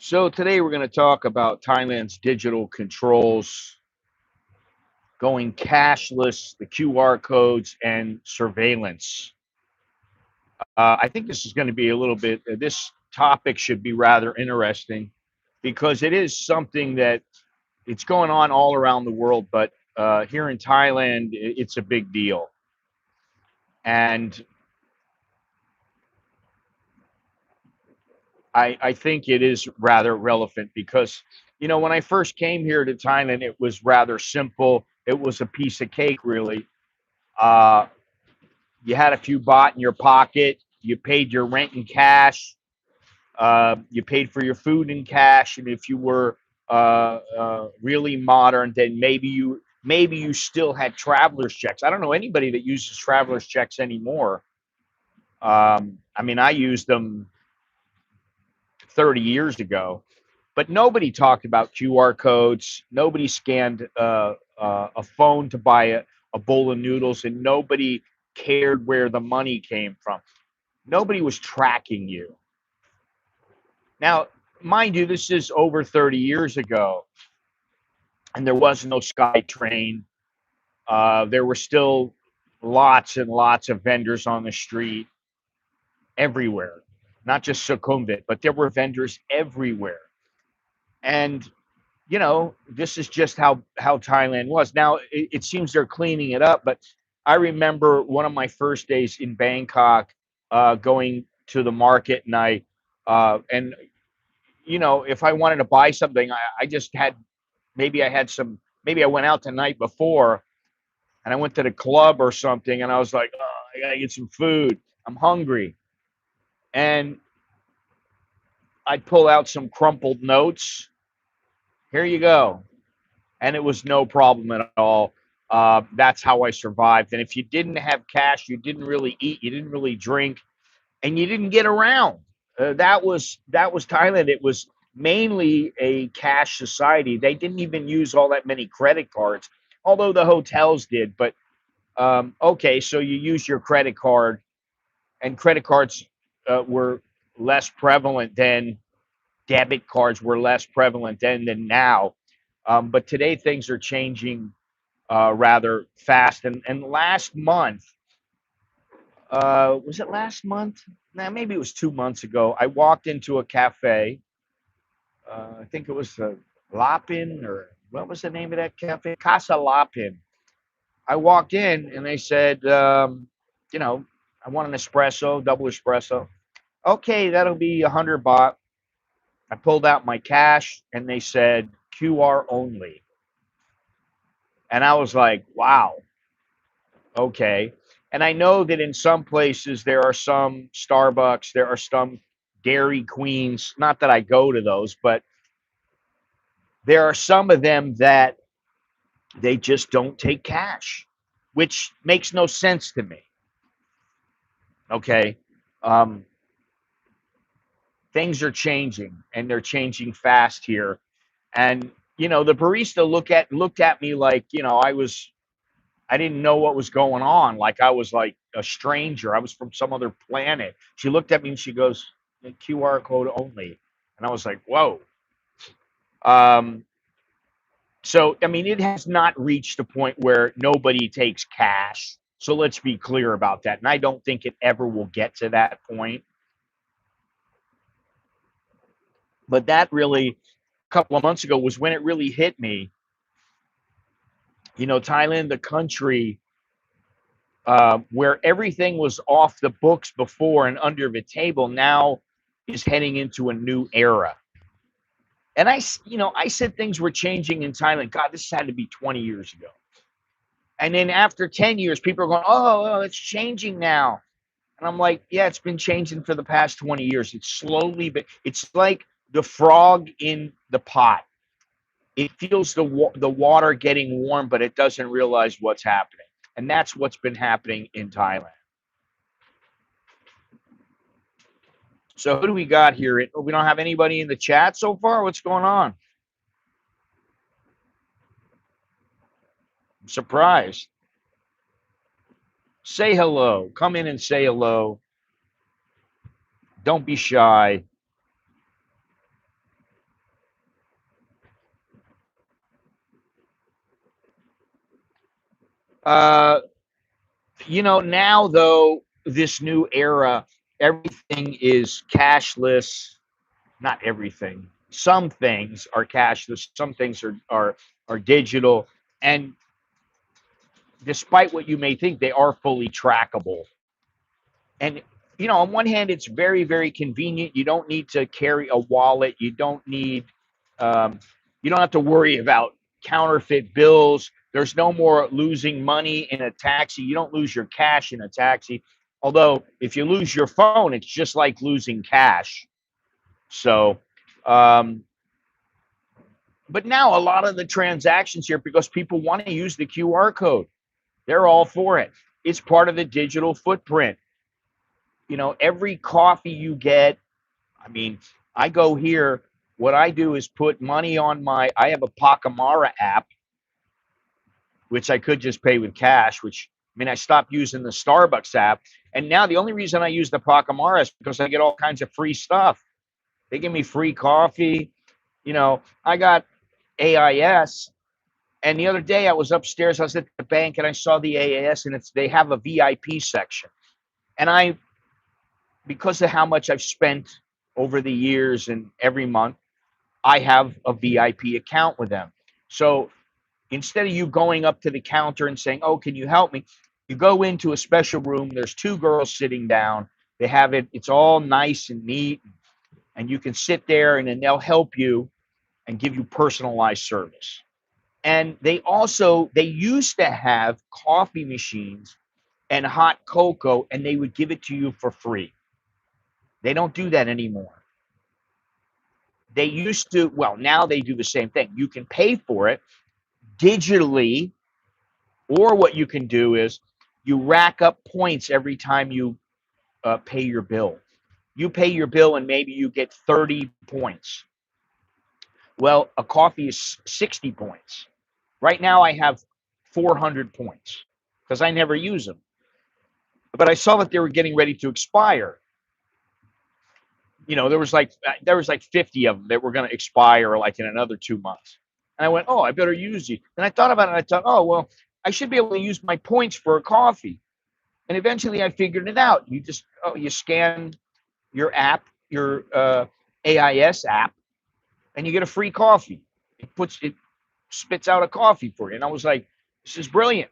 So today we're going to talk about Thailand's digital controls, going cashless, the QR codes, and surveillance. I think this is going to be a little bit, this topic should be rather interesting because it is something that it's going on all around the world, but here in Thailand, it's a big deal. And I think it is rather relevant because, when I first came here to Thailand, it was rather simple. It was a piece of cake, really. Uh, you had a few baht in your pocket. You paid your rent in cash. You paid for your food in cash, and if you were really modern, then maybe you still had traveler's checks. I don't know anybody that uses traveler's checks anymore. I mean, I used them 30 years ago, but nobody talked about QR codes. Nobody scanned a phone to buy a bowl of noodles, and nobody cared where the money came from. Nobody was tracking you. Now, mind you, this is over 30 years ago, and there was no SkyTrain. There were still lots and lots of vendors on the street everywhere, not just Sukhumvit, but there were vendors everywhere. And this is just how Thailand was. Now it seems they're cleaning it up, but I remember one of my first days in Bangkok, going to the market, and and if I wanted to buy something, I just had maybe I went out the night before and I went to the club or something, and I was like, oh, I gotta get some food. I'm hungry, and I'd pull out some crumpled notes. Here you go. And it was no problem at all. That's how I survived. And if you didn't have cash, you didn't really eat, you didn't really drink, and you didn't get around. That was Thailand. It was mainly a cash society. They didn't even use all that many credit cards, although the hotels did. But okay, so you use your credit card, and credit cards were less prevalent then. Debit cards were less prevalent then than now. But today things are changing rather fast. And last month, was it last month? Nah, maybe it was 2 months ago. I walked into a cafe. I think it was Lapin, or what was the name of that cafe? Casa Lapin. I walked in and they said, I want an espresso, double espresso. Okay, that'll be 100 baht. I pulled out my cash and they said QR only. And I was like, wow, okay. And I know that in some places there are some Starbucks, there are some Dairy Queens. Not that I go to those, but there are some of them that they just don't take cash, which makes no sense to me. Okay. Um, Things are changing, and they're changing fast here. And the barista looked at me like, I didn't know what was going on. Like I was like a stranger. I was from some other planet. She looked at me and she goes, QR code only. And I was like, whoa. Um, so, I mean, it has not reached a point where nobody takes cash. So let's be clear about that. And I don't think it ever will get to that point. But that really, a couple of months ago, was when it really hit me. Thailand, the country, where everything was off the books before and under the table, now is heading into a new era. And I said things were changing in Thailand. God, this had to be 20 years ago. And then after 10 years, people are going, oh, it's changing now. And I'm like, yeah, it's been changing for the past 20 years. It's slowly, but it's like the frog in the pot. It feels the water getting warm, but it doesn't realize what's happening. And that's what's been happening in Thailand. So who do we got here? We don't have anybody in the chat so far. What's going on? I'm surprised. Say hello. Come in and say hello. Don't be shy. Uh, now though, this new era, everything is cashless. Not everything. Some things are cashless. Some things are digital. And despite what you may think, they are fully trackable. And on one hand, it's very, very convenient. You don't need to carry a wallet. Um, you don't have to worry about counterfeit bills. There's no more losing money in a taxi. You don't lose your cash in a taxi. Although, if you lose your phone, it's just like losing cash. So, um, but now a lot of the transactions here, because people want to use the QR code, they're all for it. It's part of the digital footprint. Every coffee you get, I mean, I go here. What I do is put money on I have a Pacamara app, which I could just pay with cash, I stopped using the Starbucks app. And now the only reason I use the Pacamara is because I get all kinds of free stuff. They give me free coffee. I got AIS. And the other day I was upstairs, I was at the bank and I saw the AIS and they have a VIP section. And because of how much I've spent over the years and every month, I have a VIP account with them. So instead of you going up to the counter and saying, "Oh, can you help me?" You go into a special room. There's two girls sitting down. They have it's all nice and neat. And you can sit there and then they'll help you and give you personalized service. And they used to have coffee machines and hot cocoa, and they would give it to you for free. They don't do that anymore. They used to, well, now they do the same thing. You can pay for it digitally, or what you can do is you rack up points every time you pay your bill. You pay your bill and maybe you get 30 points. Well, a coffee is 60 points. Right now I have 400 points because I never use them. But I saw that they were getting ready to expire. There was like 50 of them that were going to expire like in another 2 months. And I went, oh, I better use these. And I thought about it. And I thought, oh, well, I should be able to use my points for a coffee. And eventually I figured it out. You scan your app, your AIS app, and you get a free coffee. It spits out a coffee for you. And I was like, this is brilliant.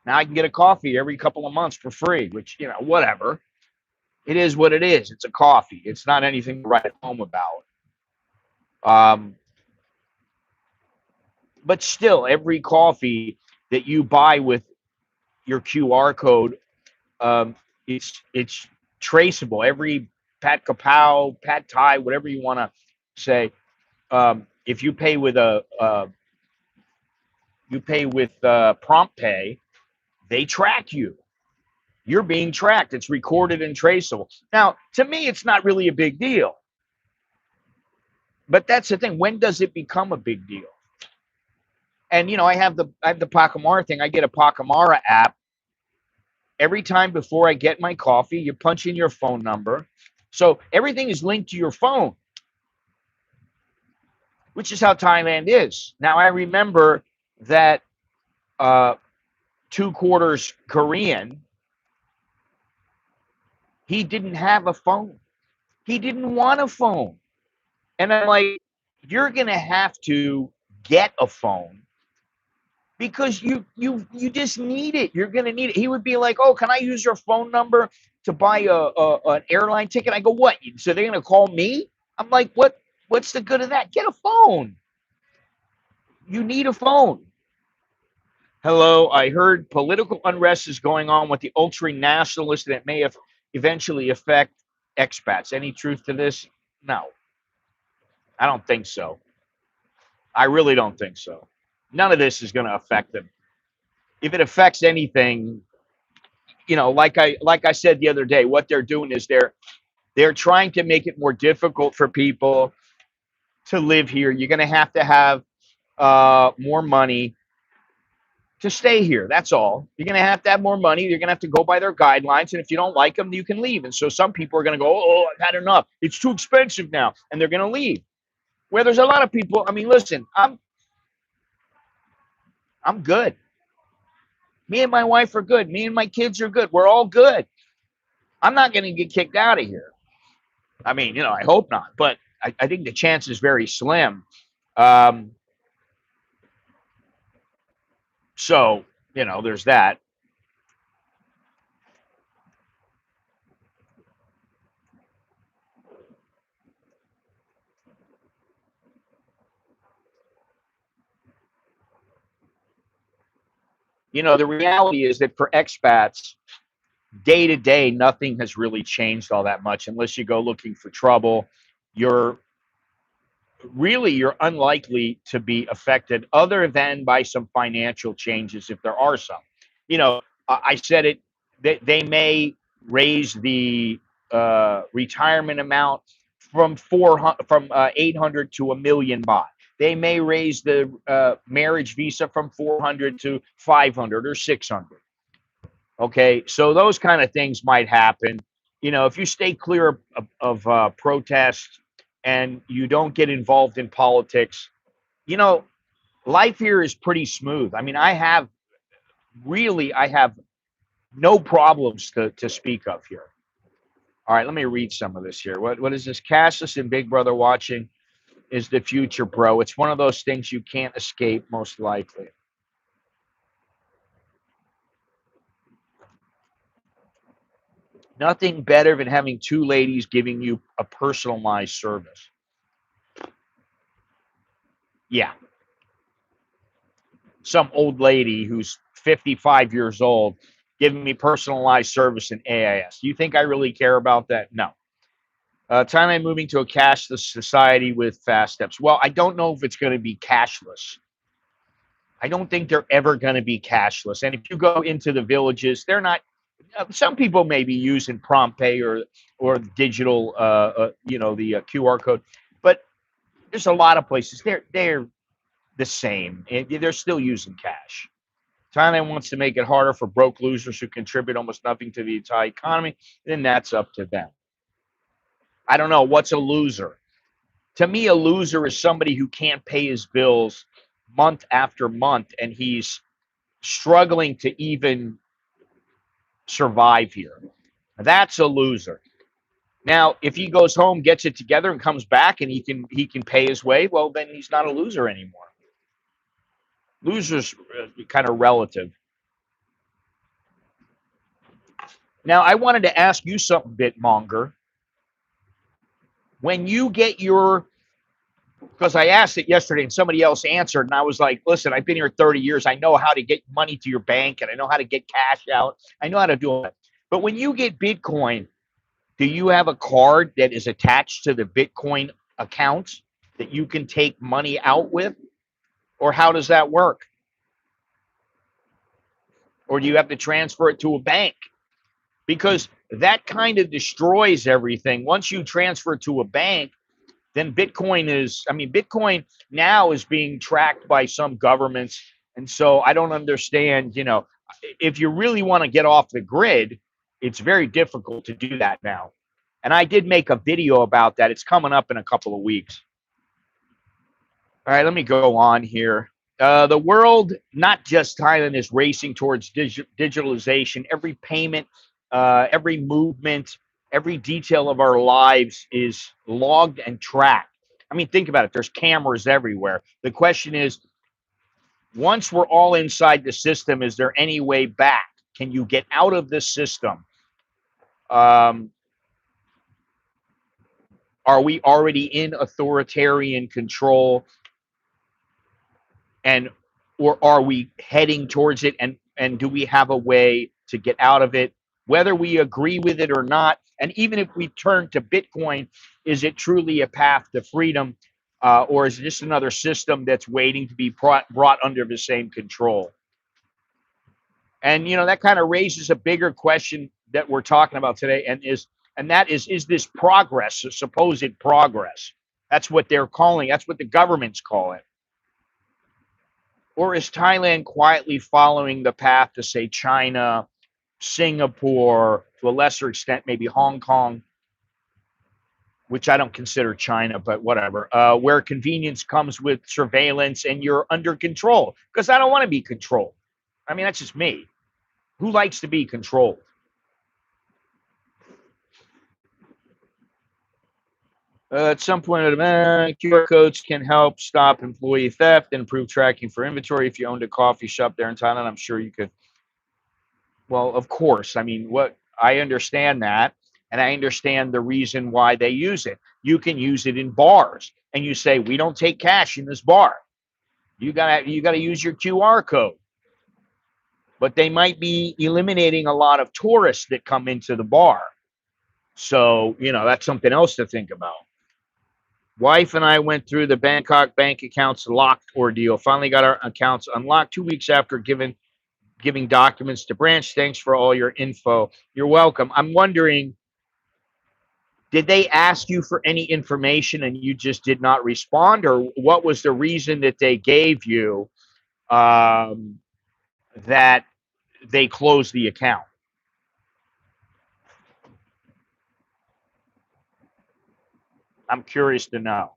Now I can get a coffee every couple of months for free, which, whatever. It is what it is. It's a coffee. It's not anything to write home about. But still, every coffee that you buy with your QR code, it's traceable. Every Pat Kapow, Pat Thai, whatever you want to say. If you pay with PromptPay, they track you. You're being tracked. It's recorded and traceable. Now, to me, it's not really a big deal. But that's the thing. When does it become a big deal? And I have the Pacamara thing. I get a Pacamara app. Every time before I get my coffee, you punch in your phone number. So everything is linked to your phone, which is how Thailand is. Now, I remember that 2/4 Korean, he didn't have a phone. He didn't want a phone. And I'm like, you're going to have to get a phone because you just need it. You're going to need it. He would be like, oh, can I use your phone number to buy an airline ticket? I go, what? So they're going to call me? I'm like, what's the good of that? Get a phone. You need a phone. Hello, I heard political unrest is going on with the ultra nationalists and it may eventually affect expats. Any truth to this? No, I don't think so. I really don't think so. None of this is going to affect them. If it affects anything, like I said the other day, what they're doing is they're trying to make it more difficult for people to live here. You're going to have more money to stay here. That's all. You're going to have more money. You're going to have to go by their guidelines. And if you don't like them, you can leave. And so some people are going to go, oh, I've had enough. It's too expensive now. And they're going to leave. Where there's a lot of people, listen, I'm good. Me and my wife are good. Me and my kids are good. We're all good. I'm not going to get kicked out of here. I mean, I hope not, but I think the chance is very slim. So, there's that. The reality is that for expats, day to day, nothing has really changed all that much unless you go looking for trouble. You're unlikely to be affected other than by some financial changes if there are some. I said it, they may raise the retirement amount from 800 to 1 million baht. They may raise the marriage visa from 400 to 500 or 600. Okay, so those kind of things might happen. If you stay clear of protests and you don't get involved in politics, you know, life here is pretty smooth. I mean, I have no problems to speak of here. All right, let me read some of this here. What is this? Cashless and Big Brother watching is the future, bro. It's one of those things you can't escape, most likely. Nothing better than having two ladies giving you a personalized service. Yeah. Some old lady who's 55 years old giving me personalized service in AIS. Do you think I really care about that? No. Thailand moving to a cashless society with fast steps. Well, I don't know if it's going to be cashless. I don't think they're ever going to be cashless. And if you go into the villages, they're not. Some people may be using PromptPay or digital, the QR code, but there's a lot of places they're the same. They're still using cash. Thailand wants to make it harder for broke losers who contribute almost nothing to the Thai economy. Then that's up to them. I don't know what's a loser. To me, a loser is somebody who can't pay his bills month after month, and he's struggling to even survive here. That's a loser. Now, if he goes home, gets it together, and comes back, and he can pay his way, well, then he's not a loser anymore. Losers kind of relative. Now, I wanted to ask you something, Bitmonger. When you get because I asked it yesterday and somebody else answered, and I was like, listen, I've been here 30 years. I know how to get money to your bank, and I know how to get cash out. I know how to do it. But when you get Bitcoin, do you have a card that is attached to the Bitcoin accounts that you can take money out with? Or how does that work? Or do you have to transfer it to a bank? Because that kind of destroys everything. Once you transfer to a bank, then Bitcoin now is being tracked by some governments. And so I don't understand, if you really want to get off the grid, it's very difficult to do that now. And I did make a video about that. It's coming up in a couple of weeks. All right, let me go on here. The world, not just Thailand, is racing towards digitalization. Every payment, every movement, every detail of our lives is logged and tracked. I mean, think about it. There's cameras everywhere. The question is, once we're all inside the system, is there any way back? Can you get out of this system? Are we already in authoritarian control? Or are we heading towards it, and do we have a way to get out of it, whether we agree with it or not? And even if we turn to Bitcoin, is it truly a path to freedom, or is it just another system that's waiting to be brought under the same control? And that kind of raises a bigger question that we're talking about today, and that is this progress, supposed progress? That's what they're calling. That's what the governments call it. Or is Thailand quietly following the path to, say, China, Singapore, to a lesser extent, maybe Hong Kong, which I don't consider China, but whatever, where convenience comes with surveillance and you're under control? Because I don't want to be controlled. I mean, that's just me. Who likes to be controlled? At some point, QR codes can help stop employee theft and improve tracking for inventory. If you owned a coffee shop there in Thailand, I'm sure you could. Well, of course. I mean, what I understand that, and I understand the reason why they use it. You can use it in bars, and you say, "We don't take cash in this bar. You gotta use your QR code." But they might be eliminating a lot of tourists that come into the bar. So, that's something else to think about. Wife and I went through the Bangkok bank accounts locked ordeal. Finally got our accounts unlocked 2 weeks after giving documents to branch. Thanks for all your info. You're welcome. I'm wondering, did they ask you for any information and you just did not respond, or what was the reason that they gave you that they closed the account? I'm curious to know.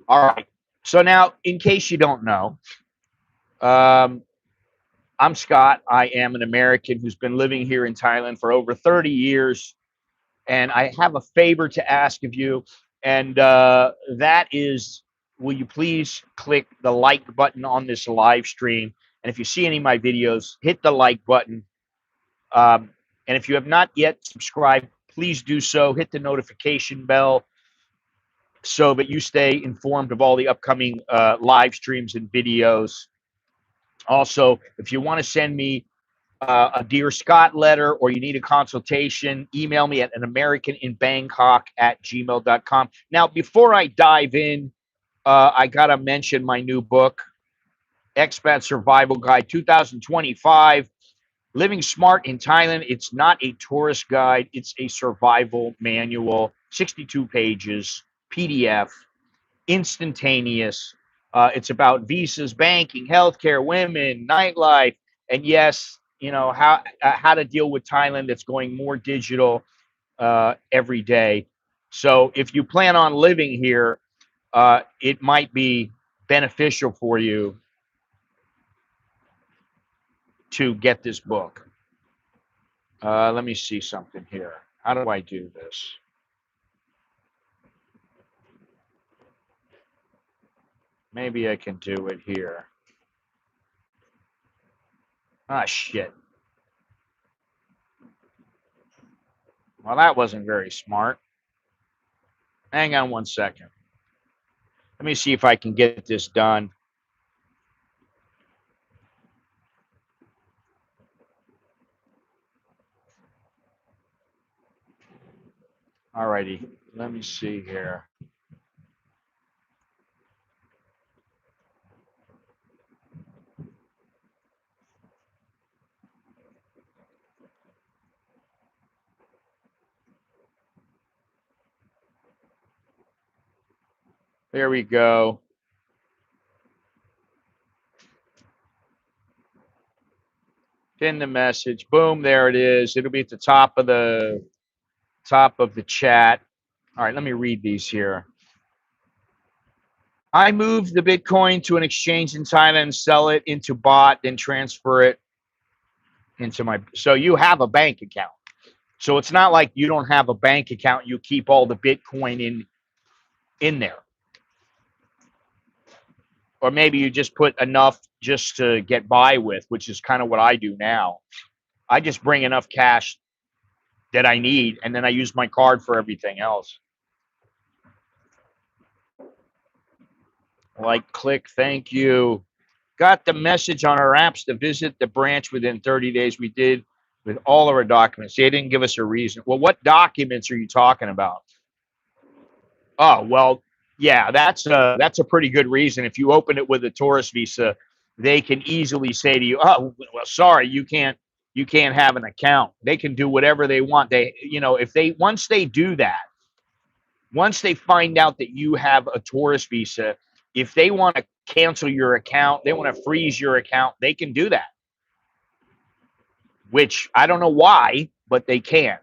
All right. So now, in case you don't know, um, I'm Scott. I am an American who's been living here in Thailand for over 30 years. And I have a favor to ask of you. And that is, will you please click the like button on this live stream? And if you see any of my videos, hit the like button. And if you have not yet subscribed, please do so. Hit the notification bell so that you stay informed of all the upcoming live streams and videos. Also, if you want to send me a Dear Scott letter or you need a consultation, email me at anamericaninbangkok@gmail.com. Now, before I dive in, I got to mention my new book, Expat Survival Guide 2025, Living Smart in Thailand. It's not a tourist guide, it's a survival manual, 62 pages, PDF, instantaneous. It's about visas, banking, healthcare, women, nightlife, and yes, how to deal with Thailand that's going more digital every day. So if you plan on living here, it might be beneficial for you to get this book. Let me see something here. How do I do this? Maybe I can do it here. Ah, shit. Well, that wasn't very smart. Hang on 1 second. Let me see if I can get this done. Alrighty, let me see here. There we go. Pin the message. Boom, there it is. It'll be at the top of the chat. All right, let me read these here. I move the Bitcoin to an exchange in Thailand, sell it into bot, then transfer it into my. So you have a bank account. So it's not like you don't have a bank account. You keep all the Bitcoin in there, or maybe you just put enough just to get by with, which is kind of what I do now. I just bring enough cash that I need, and then I use my card for everything else. Like, click, thank you. Got the message on our apps to visit the branch within 30 days. We did with all of our documents. They didn't give us a reason. Well, what documents are you talking about? Oh, well, yeah, that's a pretty good reason. If you open it with a tourist visa, they can easily say to you, "Oh, well, sorry, you can't. you can't have an account. They can do whatever they want. They, if they, once they do that, once they find out that you have a tourist visa, if they want to cancel your account, they want to freeze your account, they can do that. Which I don't know why, but they can.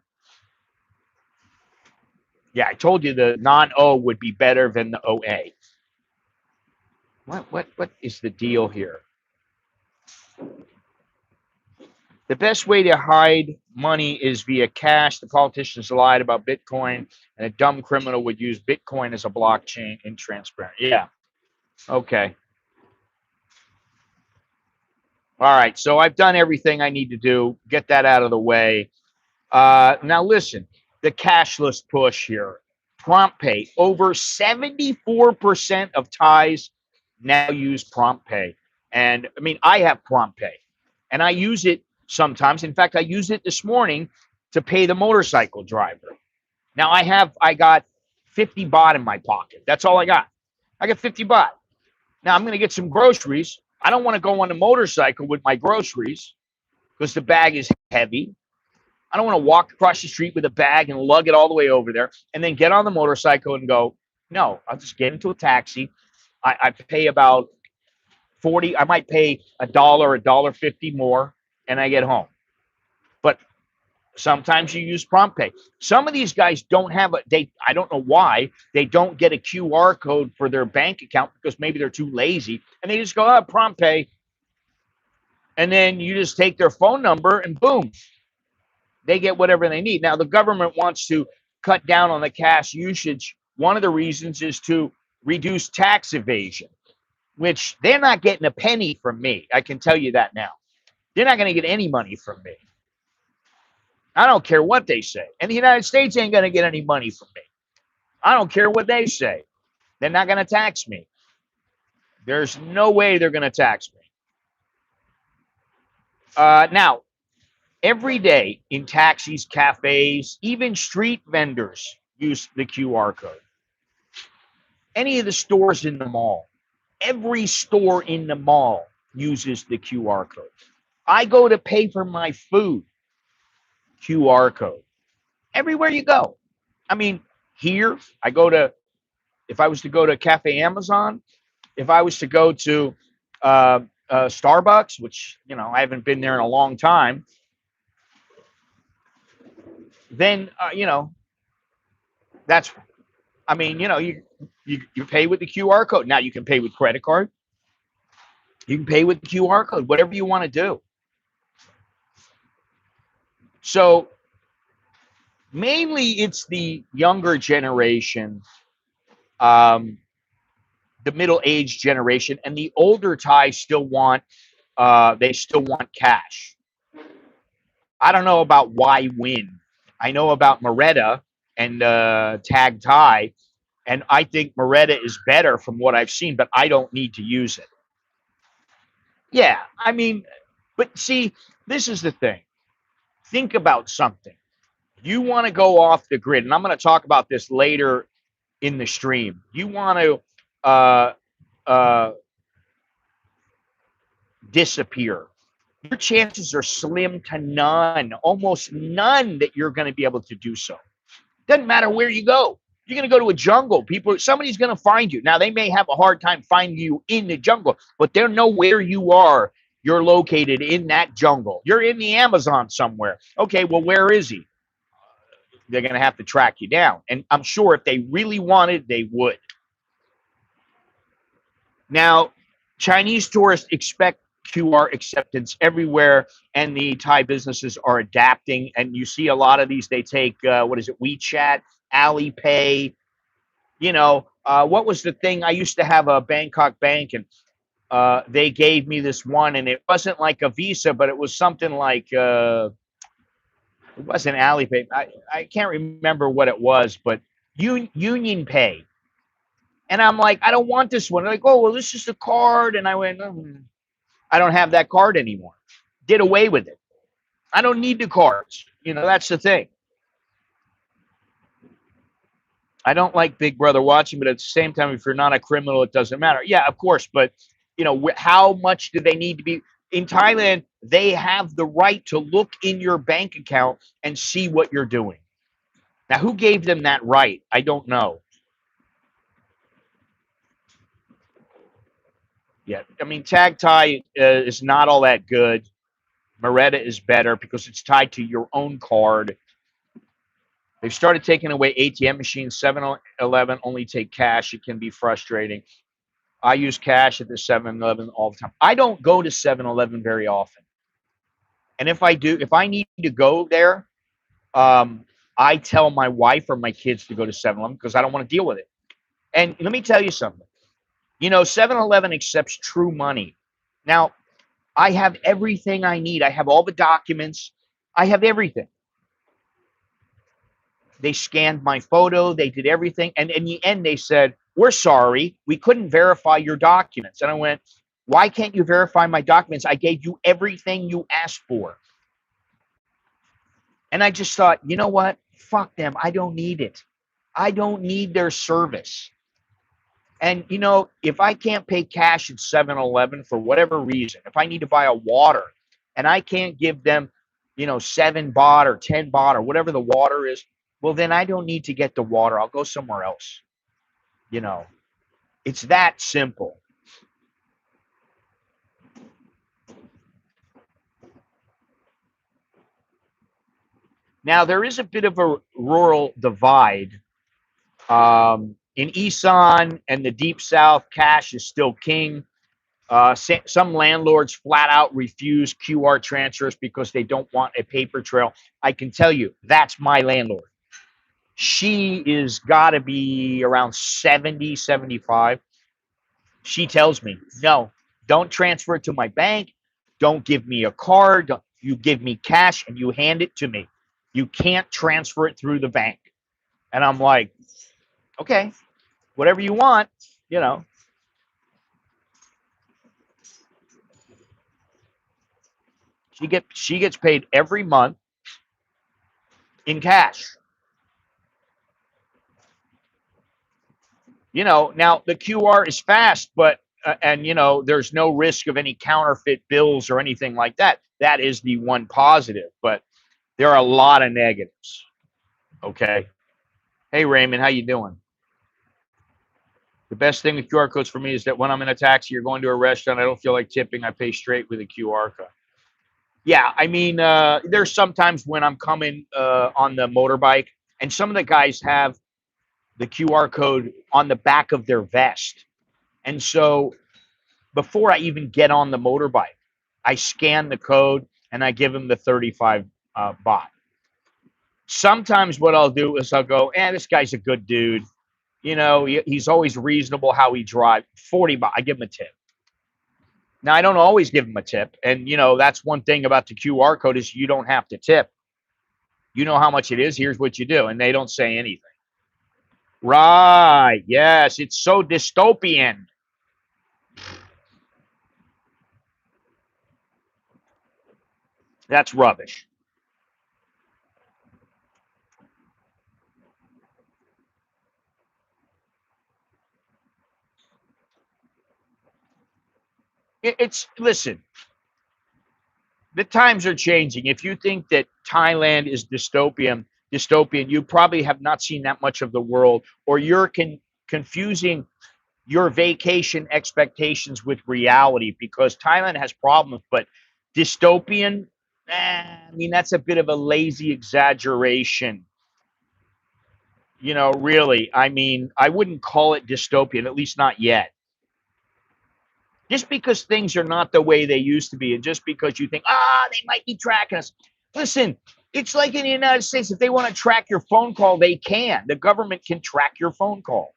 Yeah, I told you the non-O would be better than the OA. What is the deal here? The best way to hide money is via cash. The politicians lied about Bitcoin, and a dumb criminal would use Bitcoin as a blockchain and transparent. Yeah. Okay. All right. So I've done everything I need to do. Get that out of the way. Now listen, the cashless push here. PromptPay. Over 74% of Thais now use PromptPay. And I mean, I have PromptPay, and I use it sometimes. In fact, I used it this morning to pay the motorcycle driver. Now I got 50 baht in my pocket. That's all I got. I got 50 baht. Now I'm going to get some groceries. I don't want to go on a motorcycle with my groceries because the bag is heavy. I don't want to walk across the street with a bag and lug it all the way over there and then get on the motorcycle and go. No, I'll just get into a taxi. I pay about 40. I might pay $1.50 more, and I get home. But sometimes you use PromptPay. Some of these guys don't have I don't know why they don't get a QR code for their bank account, because maybe they're too lazy, and they just go, PromptPay. And then you just take their phone number and boom, they get whatever they need. Now, the government wants to cut down on the cash usage. One of the reasons is to reduce tax evasion, which they're not getting a penny from me. I can tell you that now. They're not going to get any money from me. I don't care what they say. And the United States ain't going to get any money from me. I don't care what they say. They're not going to tax me. There's no way they're going to tax me. Now, every day in taxis, cafes, even street vendors use the QR code. Any of the stores in the mall, every store in the mall uses the QR code. I go to pay for my food, QR code. Everywhere you go. I mean, here, if I was to go to Cafe Amazon, if I was to go to Starbucks, which, I haven't been there in a long time, then, that's, you pay with the QR code. Now you can pay with credit card. You can pay with the QR code, whatever you want to do. So mainly it's the younger generation, the middle-aged generation, and the older Thais still want cash. I don't know about Why Win. I know about Moretta and Tag Thai, and I think Moretta is better from what I've seen, but I don't need to use it. Yeah, but see, this is the thing. Think about something. You want to go off the grid, and I'm going to talk about this later in the stream. You want to disappear. Your chances are slim to none, almost none, that you're going to be able to do so. Doesn't matter where you go. You're going to go to a jungle. Somebody's going to find you. Now, they may have a hard time finding you in the jungle, but they'll know where you are. You're located in that jungle. You're in the Amazon somewhere. Okay, well, where is he? They're going to have to track you down. And I'm sure if they really wanted, they would. Now, Chinese tourists expect QR acceptance everywhere, and the Thai businesses are adapting. And you see a lot of these, they take, WeChat, Alipay. What was the thing? I used to have a Bangkok bank, and they gave me this one, and it wasn't like a Visa, but it was something like, it wasn't Alipay. I can't remember what it was, but Union Pay. And I'm like, I don't want this one. They're like, oh, well, this is the card. And I went, I don't have that card anymore. Did away with it. I don't need the cards. That's the thing. I don't like Big Brother watching, but at the same time, if you're not a criminal, it doesn't matter. Yeah, of course. But, how much do they need to be? In Thailand, they have the right to look in your bank account and see what you're doing. Now, who gave them that right? I don't know. Yeah, I mean, TagTie is not all that good. Moretta is better because it's tied to your own card. They've started taking away ATM machines. 7-Eleven only take cash. It can be frustrating. I use cash at the 7-Eleven all the time. I don't go to 7-Eleven very often. And if I do, if I need to go there, I tell my wife or my kids to go to 7-Eleven because I don't want to deal with it. And let me tell you something. 7-Eleven accepts true money. Now, I have everything I need. I have all the documents. I have everything. They scanned my photo. They did everything. And in the end, they said, we're sorry. We couldn't verify your documents. And I went, why can't you verify my documents? I gave you everything you asked for. And I just thought, you know what? Fuck them. I don't need it. I don't need their service. And, if I can't pay cash at 7-Eleven for whatever reason, if I need to buy a water and I can't give them, 7 baht or 10 baht or whatever the water is, well, then I don't need to get the water. I'll go somewhere else. It's that simple. Now, there is a bit of a rural divide. In Isan and the Deep South, cash is still king. Some landlords flat out refuse QR transfers because they don't want a paper trail. I can tell you, that's my landlord. She is got to be around 70, 75. She tells me, no, don't transfer it to my bank. Don't give me a card. You give me cash and you hand it to me. You can't transfer it through the bank. And I'm like, okay, whatever you want, She gets paid every month in cash. Now the QR is fast, but and there's no risk of any counterfeit bills or anything like that. That is the one positive, but there are a lot of negatives. Okay. Hey Raymond, how you doing? The best thing with QR codes for me is that when I'm in a taxi or going to a restaurant, I don't feel like tipping. I pay straight with a QR code. Yeah, I mean, there's sometimes when I'm coming on the motorbike, and some of the guys have the QR code on the back of their vest. And so before I even get on the motorbike, I scan the code and I give them the 35 baht. Sometimes what I'll do is I'll go, this guy's a good dude. He's always reasonable how he drives. 40 baht, I give him a tip. Now, I don't always give them a tip. And, that's one thing about the QR code is you don't have to tip. You know how much it is. Here's what you do. And they don't say anything. Right. Yes. It's so dystopian. That's rubbish. Listen, the times are changing. If you think that Thailand is dystopian, you probably have not seen that much of the world, or you're confusing your vacation expectations with reality, because Thailand has problems, but dystopian, I mean, that's a bit of a lazy exaggeration. Really, I mean, I wouldn't call it dystopian, at least not yet. Just because things are not the way they used to be, and just because you think, they might be tracking us. Listen, it's like in the United States, if they want to track your phone call, they can. The government can track your phone call.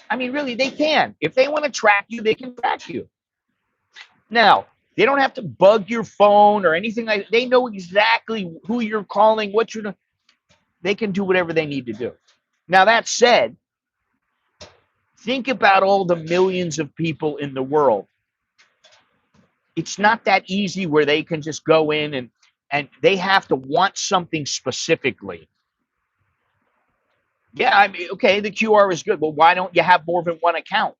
I mean, really, they can. If they want to track you, they can track you. Now, they don't have to bug your phone or anything like that. They know exactly who you're calling, what you're doing. They can do whatever they need to do. Now, that said, think about all the millions of people in the world. It's not that easy where they can just go in and they have to want something specifically. Yeah, I mean, okay, the QR is good. Well, why don't you have more than one account?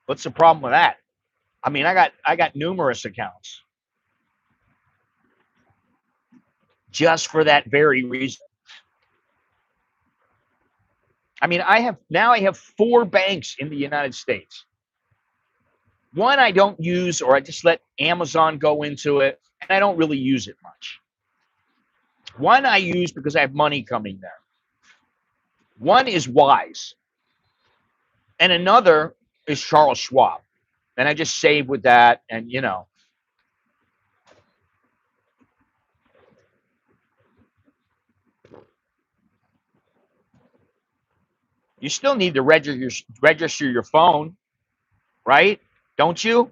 What's the problem with that? I mean, I got numerous accounts. just for that very reason. I mean, I have 4 banks in the United States. One I don't use, or I just let Amazon go into it, and I don't really use it much. One I use because I have money coming there. One is Wise, and another is Charles Schwab. And I just save with that, and you still need to register your phone, right? Don't you?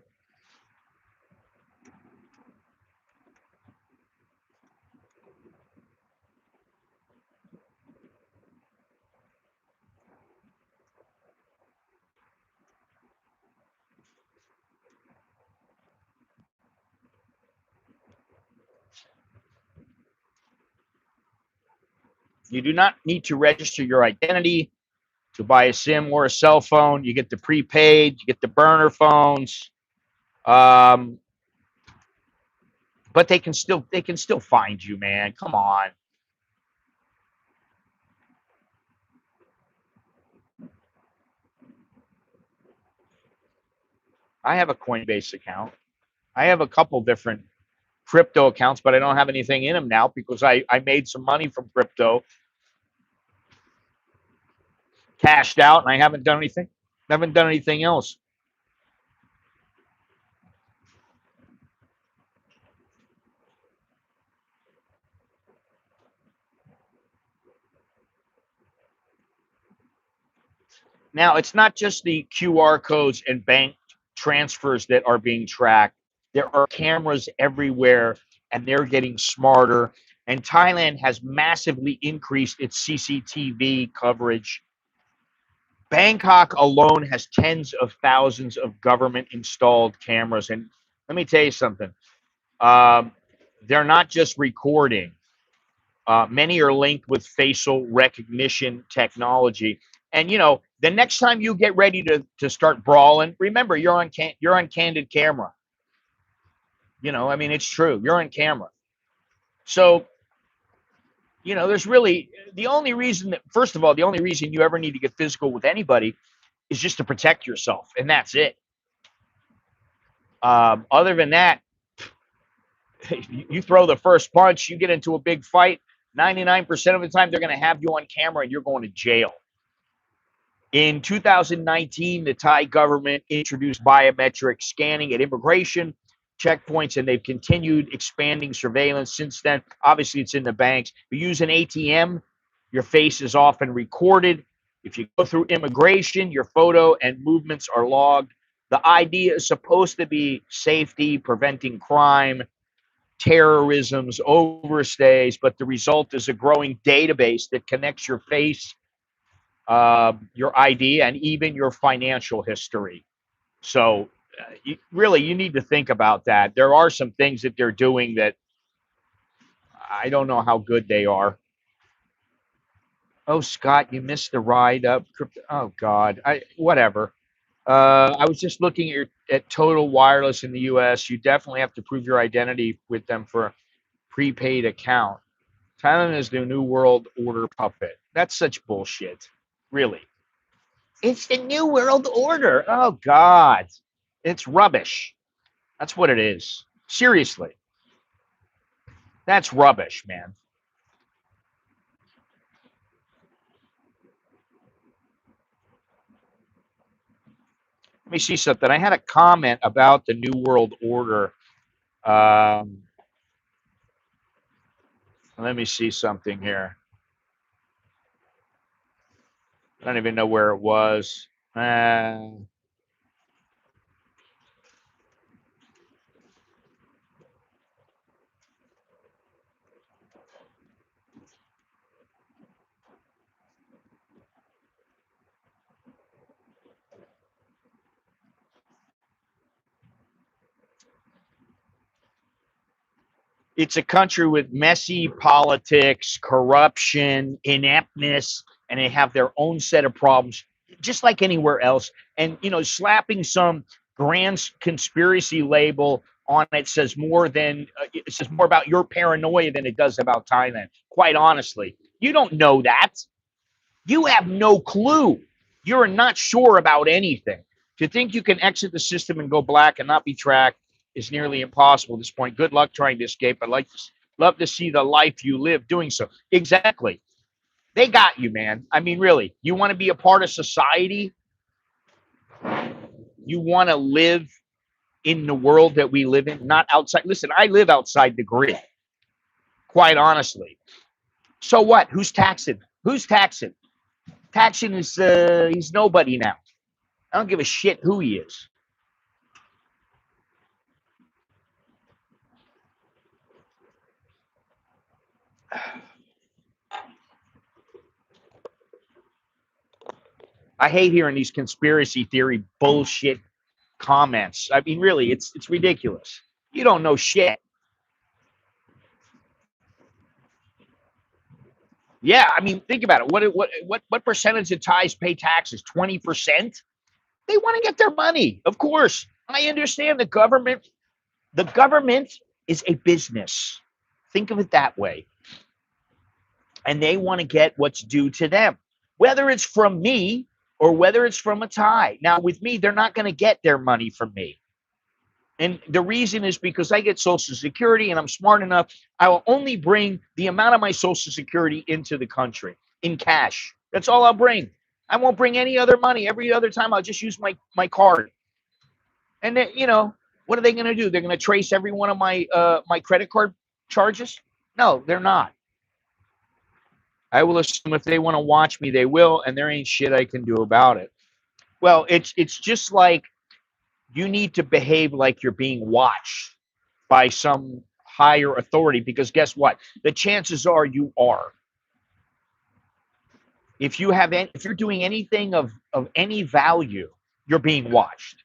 You do not need to register your identity to buy a SIM or a cell phone. You get the prepaid, you get the burner phones, um, but they can still find you, man. Come on. I have a Coinbase account. I have a couple different crypto accounts, but I don't have anything in them now because I made some money from crypto, cashed out, and I haven't done anything. Haven't done anything else. Now, it's not just the QR codes and bank transfers that are being tracked. There are cameras everywhere, and they're getting smarter. And Thailand has massively increased its CCTV coverage. Bangkok alone has tens of thousands of government installed cameras. And let me tell you something, um, they're not just recording. Many are linked with facial recognition technology. And the next time you get ready to start brawling, remember you're on candid camera. I mean, it's true. You're on camera. So there's really the only reason that, first of all, the only reason you ever need to get physical with anybody is just to protect yourself, and that's it. Other than that, you throw the first punch, you get into a big fight. 99% of the time, they're going to have you on camera, and you're going to jail. In 2019, the Thai government introduced biometric scanning at immigration checkpoints, and they've continued expanding surveillance since then. Obviously, it's in the banks. If you use an ATM, your face is often recorded. If you go through immigration, your photo and movements are logged. The idea is supposed to be safety, preventing crime, terrorisms, overstays, but the result is a growing database that connects your face, your ID, and even your financial history. So, you need to think about that. There are some things that they're doing that I don't know how good they are. Oh, Scott, you missed the ride up. Oh God, whatever. I was just looking at Total Wireless in the U.S. You definitely have to prove your identity with them for a prepaid account. Thailand is the New World Order puppet. That's such bullshit. Really. It's the New World Order. Oh, God. It's rubbish. That's what it is. Seriously. That's rubbish, man. Let me see something. I had a comment about the New World Order. Um, Let me see something here. I don't even know where it was. It's a country with messy politics, corruption, ineptness, and they have their own set of problems, just like anywhere else. And slapping some grand conspiracy label on it says more about your paranoia than it does about Thailand. Quite honestly, you don't know that. You have no clue. You're not sure about anything. To think you can exit the system and go black and not be tracked is nearly impossible at this point. Good luck trying to escape. I'd love to see the life you live doing so. Exactly. They got you, man. I mean, really, you want to be a part of society? You want to live in the world that we live in, not outside. Listen, I live outside the grid, quite honestly. So what? Who's taxing? Who's taxing? Taxing is he's nobody now. I don't give a shit who he is. I hate hearing these conspiracy theory bullshit comments. I mean, really, it's ridiculous. You don't know shit. Yeah, I mean, think about it. What percentage of Thais pay taxes? 20%? They want to get their money. Of course. I understand the government. The government is a business. Think of it that way. And they want to get what's due to them, whether it's from me or whether it's from a Thai. Now, with me, they're not going to get their money from me. And the reason is because I get Social Security and I'm smart enough. I will only bring the amount of my Social Security into the country in cash. That's all I'll bring. I won't bring any other money. Every other time I'll just use my card. And then, what are they going to do? They're going to trace every one of my my credit card charges? No, they're not. I will assume if they want to watch me, they will, and there ain't shit I can do about it. Well, it's just like you need to behave like you're being watched by some higher authority, because guess what? The chances are you are. If you're doing anything of any value, you're being watched.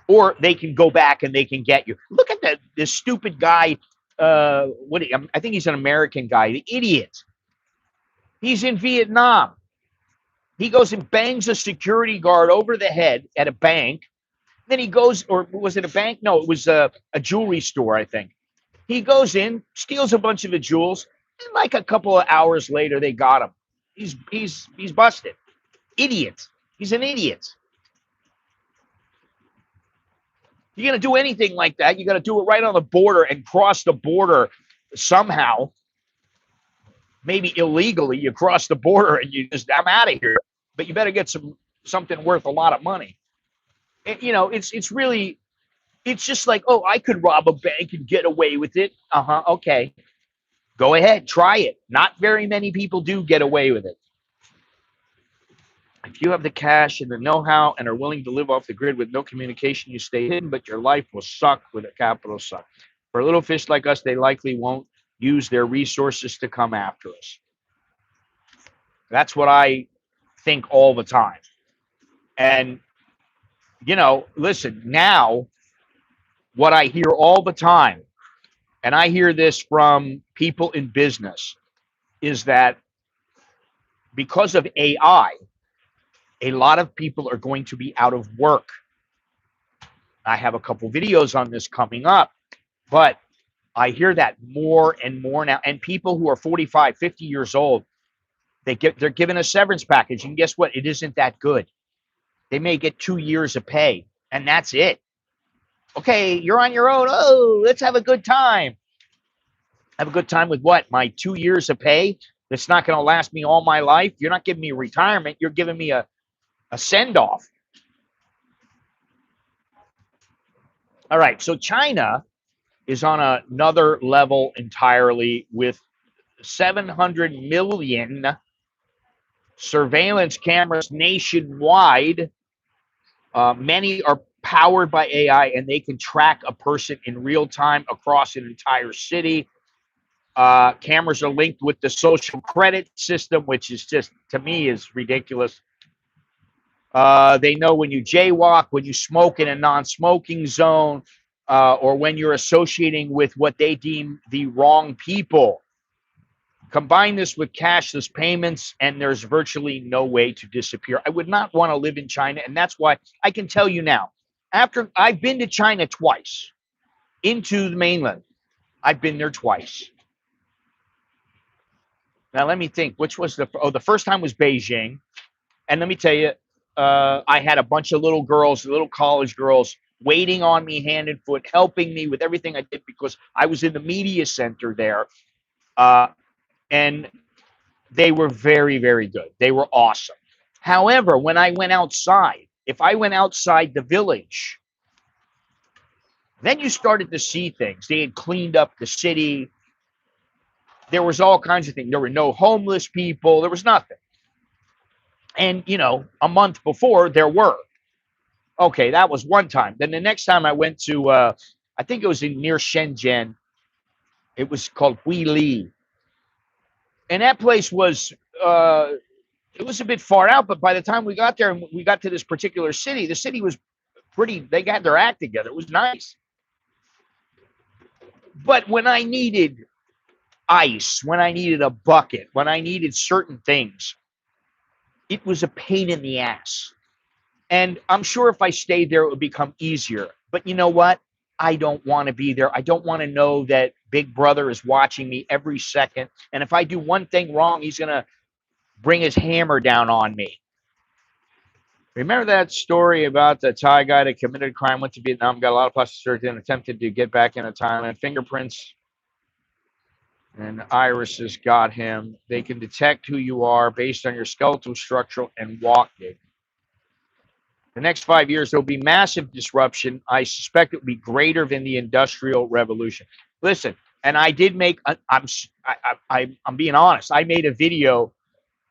Or they can go back and they can get you. Look at this stupid guy. I think he's an American guy. The idiot. He's in Vietnam. He goes and bangs a security guard over the head at a bank. Then he goes, or was it a bank? No, it was a jewelry store, I think. He goes in, steals a bunch of the jewels, and like a couple of hours later, they got him. He's busted. Idiot. He's an idiot. You're going to do anything like that, you got to do it right on the border and cross the border somehow. Maybe illegally, you cross the border and I'm out of here. But you better get something worth a lot of money. It's really, it's just like, oh, I could rob a bank and get away with it. Okay. Go ahead, try it. Not very many people do get away with it. If you have the cash and the know-how and are willing to live off the grid with no communication, you stay hidden, but your life will suck with a capital suck. For a little fish like us, they likely won't use their resources to come after us. That's what I think all the time. And, listen, now what I hear all the time, and I hear this from people in business, is that because of AI, a lot of people are going to be out of work. I have a couple videos on this coming up, but I hear that more and more now. And people who are 45, 50 years old, they're given a severance package. And guess what? It isn't that good. They may get 2 years of pay, and that's it. Okay, you're on your own. Oh, let's have a good time. Have a good time with what? My 2 years of pay that's not going to last me all my life? You're not giving me retirement. You're giving me a send-off. All right, so China is on another level entirely with 700 million surveillance cameras nationwide. Many are powered by AI, and they can track a person in real time across an entire city. Cameras are linked with the social credit system, which is just, to me, is ridiculous. They know when you jaywalk, when you smoke in a non-smoking zone, or when you're associating with what they deem the wrong people. Combine this with cashless payments, and there's virtually no way to disappear. I would not want to live in China, and that's why I can tell you now, After I've been to China twice, into the mainland, I've been there twice. Now let me think. Which was the first time was Beijing, and let me tell you, I had a bunch of little girls, little college girls, waiting on me hand and foot, helping me with everything I did because I was in the media center there, and they were very, very good. They were awesome. However, when I went outside, if I went outside the village, then you started to see things. They had cleaned up the city. There was all kinds of things. There were no homeless people. There was nothing. And, you know, a month before, there were. Okay, that was one time. Then the next time I went to, I think it was near Shenzhen. It was called Huili. And that place was, it was a bit far out, but by the time we got there and we got to this particular city, the city was pretty, they got their act together. It was nice. But when I needed ice, when I needed a bucket, when I needed certain things, it was a pain in the ass. And I'm sure if I stayed there, it would become easier. But you know what? I don't want to be there. I don't want to know that Big Brother is watching me every second. And if I do one thing wrong, he's going to bring his hammer down on me. Remember that story about the Thai guy that committed a crime, went to Vietnam, got a lot of plastic surgery, and attempted to get back into Thailand? Fingerprints and irises got him. They can detect who you are based on your skeletal structure and walking. The next 5 years, there'll be massive disruption. I suspect it will be greater than the Industrial Revolution. Listen, and I did make, I'm being honest. I made a video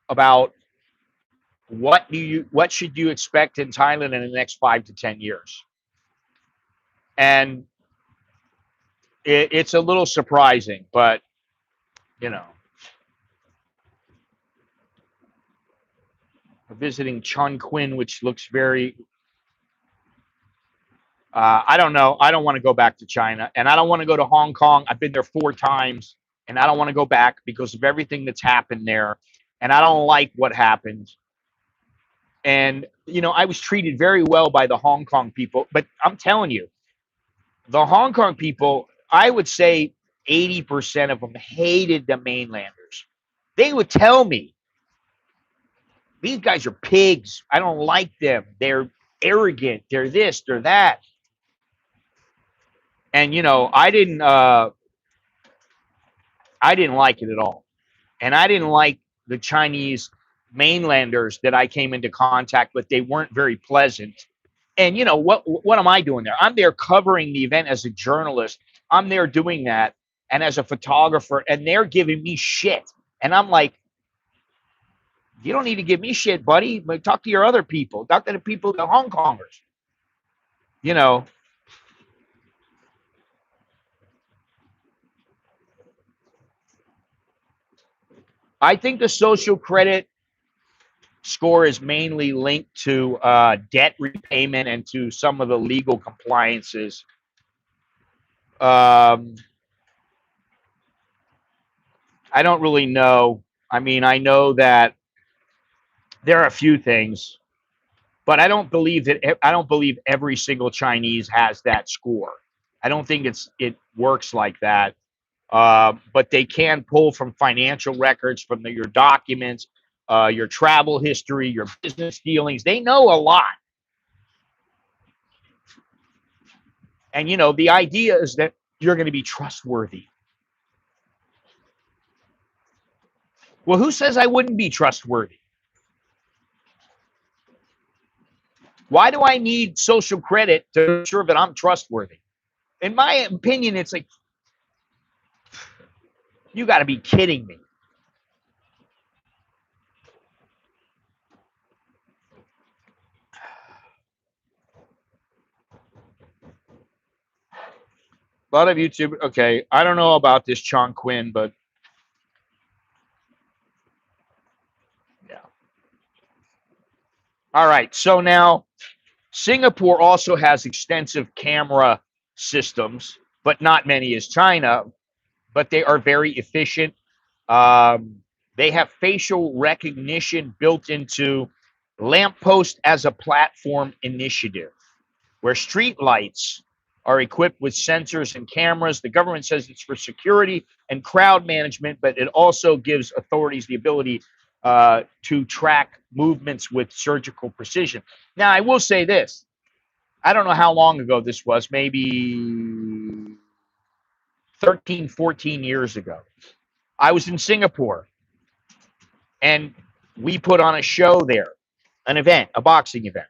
about what should you expect in Thailand in the next 5 to 10 years, and it's a little surprising, but you know, visiting Chongqing, which looks very. I don't know. I don't want to go back to China, and I don't want to go to Hong Kong. I've been there 4 times, and I don't want to go back because of everything that's happened there, and I don't like what happened. And you know, I was treated very well by the Hong Kong people, but I'm telling you, the Hong Kong people, I would say 80% of them hated the mainlanders. They would tell me, these guys are pigs. I don't like them. They're arrogant. They're this, they're that. And you know, I didn't like it at all. And I didn't like the Chinese mainlanders that I came into contact with. They weren't very pleasant. And you know, what am I doing there? I'm there covering the event as a journalist. I'm there doing that, and as a photographer, and they're giving me shit. And I'm like, you don't need to give me shit, buddy. But talk to your other people. Talk to the people, the Hong Kongers. You know, I think the social credit score is mainly linked to debt repayment and to some of the legal compliances. I don't really know. I mean, I know that there are a few things, but I don't believe every single Chinese has that score. I don't think it works like that. But they can pull from financial records, from your documents, your travel history, your business dealings. They know a lot. And, you know, the idea is that you're going to be trustworthy. Well, who says I wouldn't be trustworthy? Why do I need social credit to ensure that I'm trustworthy? In my opinion, it's like, you got to be kidding me. A lot of YouTube. Okay, I don't know about this Chongqing, but yeah. All right. So now Singapore also has extensive camera systems, but not many as China. But they are very efficient. They have facial recognition built into lamppost as a platform initiative. where street lights are equipped with sensors and cameras. The government says it's for security and crowd management, but it also gives authorities the ability to track movements with surgical precision. Now, I will say this. I don't know how long ago this was, maybe 13, 14 years ago. I was in Singapore, and we put on a show there, an event, a boxing event.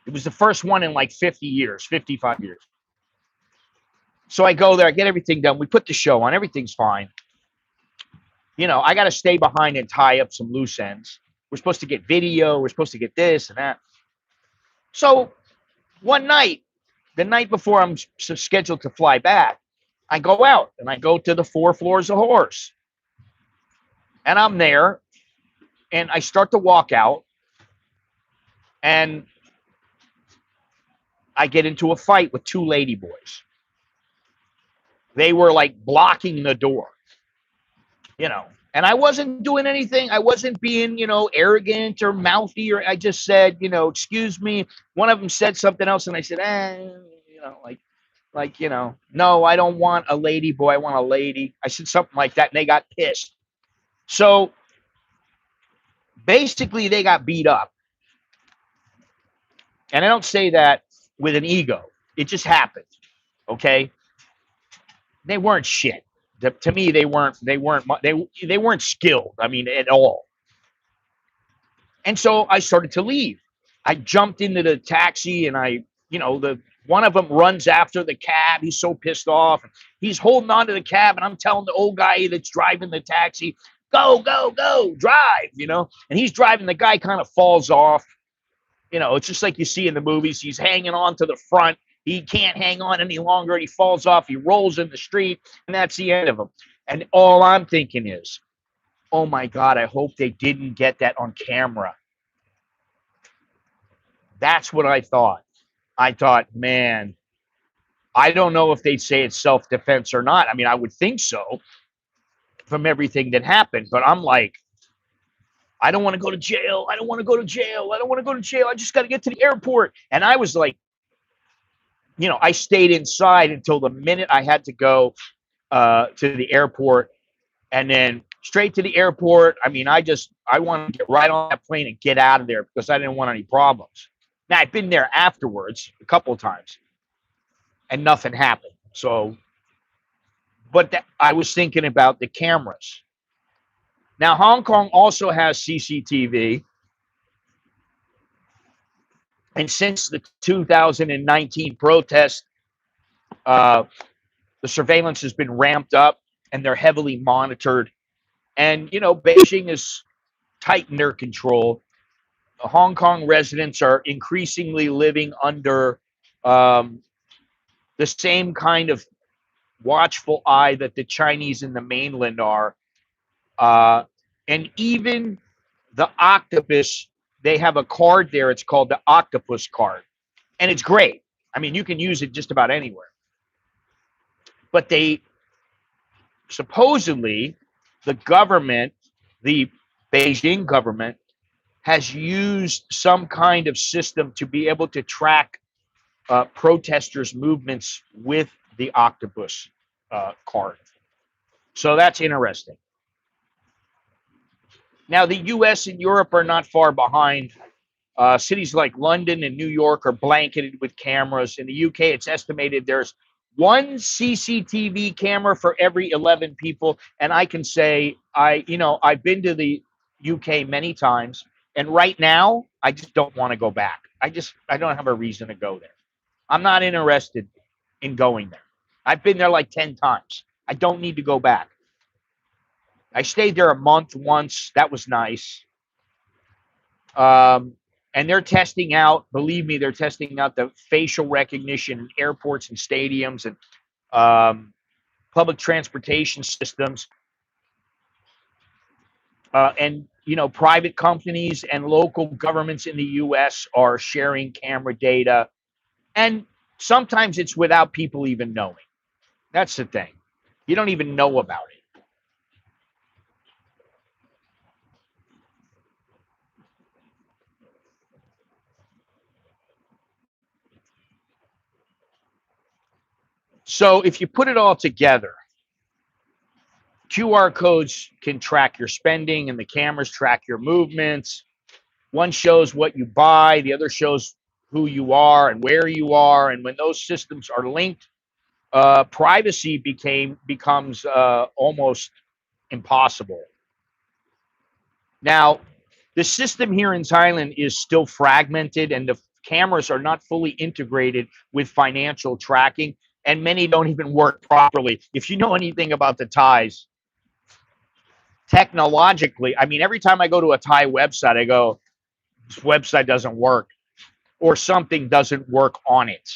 It was the first one in like 50 years, 55 years. So I go there, I get everything done. We put the show on, everything's fine. You know, I got to stay behind and tie up some loose ends. We're supposed to get video, we're supposed to get this and that. So one night, the night before I'm scheduled to fly back, I go out and I go to the 4 floors of horse. And I'm there and I start to walk out and I get into a fight with 2 lady boys. They were like blocking the door, you know, and I wasn't doing anything. I wasn't being, you know, arrogant or mouthy, or I just said, you know, excuse me. One of them said something else and I said, you know, like, you know, no, I don't want a lady boy. I want a lady. I said something like that and they got pissed. So basically they got beat up. And I don't say that with an ego. It just happened. Okay. They weren't shit. To me, they weren't skilled. I mean, at all. And so I started to leave. I jumped into the taxi and the one of them runs after the cab. He's so pissed off. He's holding on to the cab, and I'm telling the old guy that's driving the taxi, go, go, go, drive, you know. And he's driving. The guy kind of falls off. You know, it's just like you see in the movies. He's hanging on to the front. He can't hang on any longer. He falls off. He rolls in the street, and that's the end of him. And all I'm thinking is, oh my God, I hope they didn't get that on camera. That's what I thought. I thought, man, I don't know if they'd say it's self-defense or not. I mean, I would think so from everything that happened, but I'm like, I don't want to go to jail. I don't want to go to jail. I don't want to go to jail. I just got to get to the airport. And I was like, you know, I stayed inside until the minute I had to go to the airport, and then straight to the airport. I mean, I wanted to get right on that plane and get out of there because I didn't want any problems. Now, I've been there afterwards a couple of times, and nothing happened. So, but I was thinking about the cameras. Now, Hong Kong also has CCTV. And since the 2019 protest, the surveillance has been ramped up and they're heavily monitored. And, you know, Beijing has tightened their control. Hong Kong residents are increasingly living under the same kind of watchful eye that the Chinese in the mainland are. And even the octopus, they have a card there. It's called the octopus card. And it's great. I mean, you can use it just about anywhere. But they supposedly, the government, the Beijing government, has used some kind of system to be able to track protesters' movements with the octopus card. So that's interesting. Now, the US and Europe are not far behind. Cities like London and New York are blanketed with cameras. In the UK, it's estimated there's 1 CCTV camera for every 11 people. And I can say, I've been to the UK many times. And right now, I just don't want to go back. I don't have a reason to go there. I'm not interested in going there. I've been there like 10 times. I don't need to go back. I stayed there a month once. That was nice. And they're testing out, believe me, they're testing out the facial recognition in airports and stadiums and public transportation systems. And, you know, private companies and local governments in the US are sharing camera data. And sometimes it's without people even knowing. That's the thing. You don't even know about it. So if you put it all together, QR codes can track your spending and the cameras track your movements. One shows what you buy, the other shows who you are and where you are. And when those systems are linked, privacy becomes almost impossible. Now, the system here in Thailand is still fragmented, and the cameras are not fully integrated with financial tracking, and many don't even work properly. If you know anything about the Thais, technologically, I mean, every time I go to a Thai website, I go, this website doesn't work, or something doesn't work on it.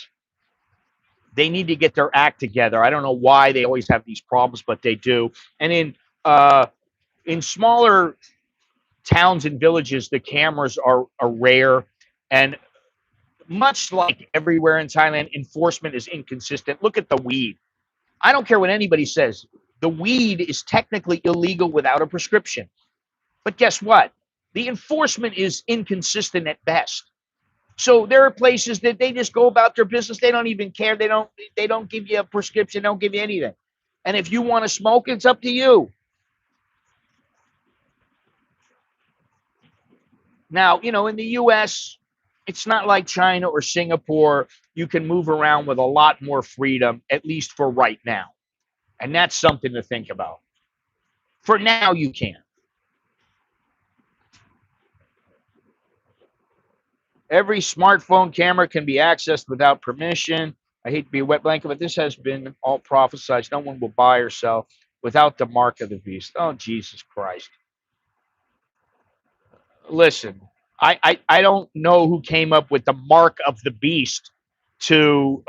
They need to get their act together. I don't know why they always have these problems, but they do. And in smaller towns and villages, the cameras are rare, and much like everywhere in Thailand, enforcement is inconsistent. Look at the weed. I don't care what anybody says. The weed is technically illegal without a prescription. But guess what? The enforcement is inconsistent at best. So there are places that they just go about their business. They don't even care. They don't give you a prescription, don't give you anything. And if you want to smoke, it's up to you. Now, in the US, it's not like China or Singapore. You can move around with a lot more freedom, at least for right now. And that's something to think about. For now, you can. Every smartphone camera can be accessed without permission. I hate to be a wet blanket, but this has been all prophesized. No one will buy or sell without the mark of the beast. Oh, Jesus Christ. Listen, I don't know who came up with the mark of the beast to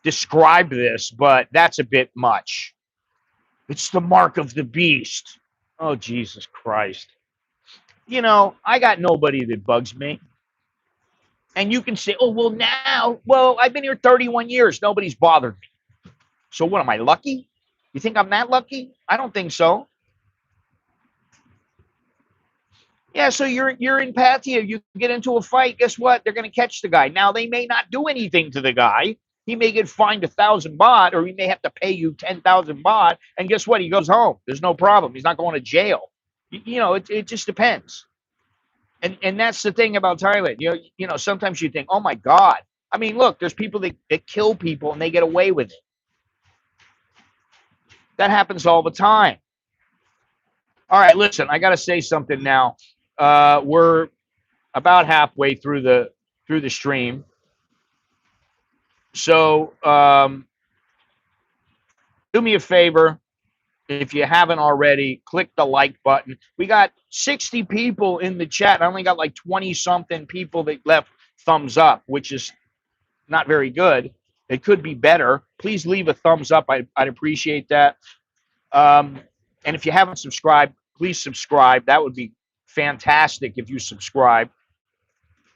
describe this, but that's a bit much. It's the mark of the beast. Oh, Jesus Christ. I got nobody that bugs me. And you can say, oh, well, I've been here 31 years. Nobody's bothered me. So what, am I lucky? You think I'm that lucky? I don't think so. Yeah, so you're in Pattaya. You get into a fight. Guess what? They're going to catch the guy. Now, they may not do anything to the guy. He may get fined 1,000 baht, or he may have to pay you 10,000 baht. And guess what? He goes home. There's no problem. He's not going to jail. It just depends. And that's the thing about Thailand. Sometimes you think, oh my God. I mean, look, there's people that kill people and they get away with it. That happens all the time. All right, listen, I got to say something now. We're about halfway through the stream. So do me a favor. If you haven't already, click the like button. We got 60 people in the chat. I only got like 20 something people that left thumbs up, which is not very good. It could be better. Please leave a thumbs up. I'd appreciate that. And if you haven't subscribed, please subscribe. That would be fantastic if you subscribe.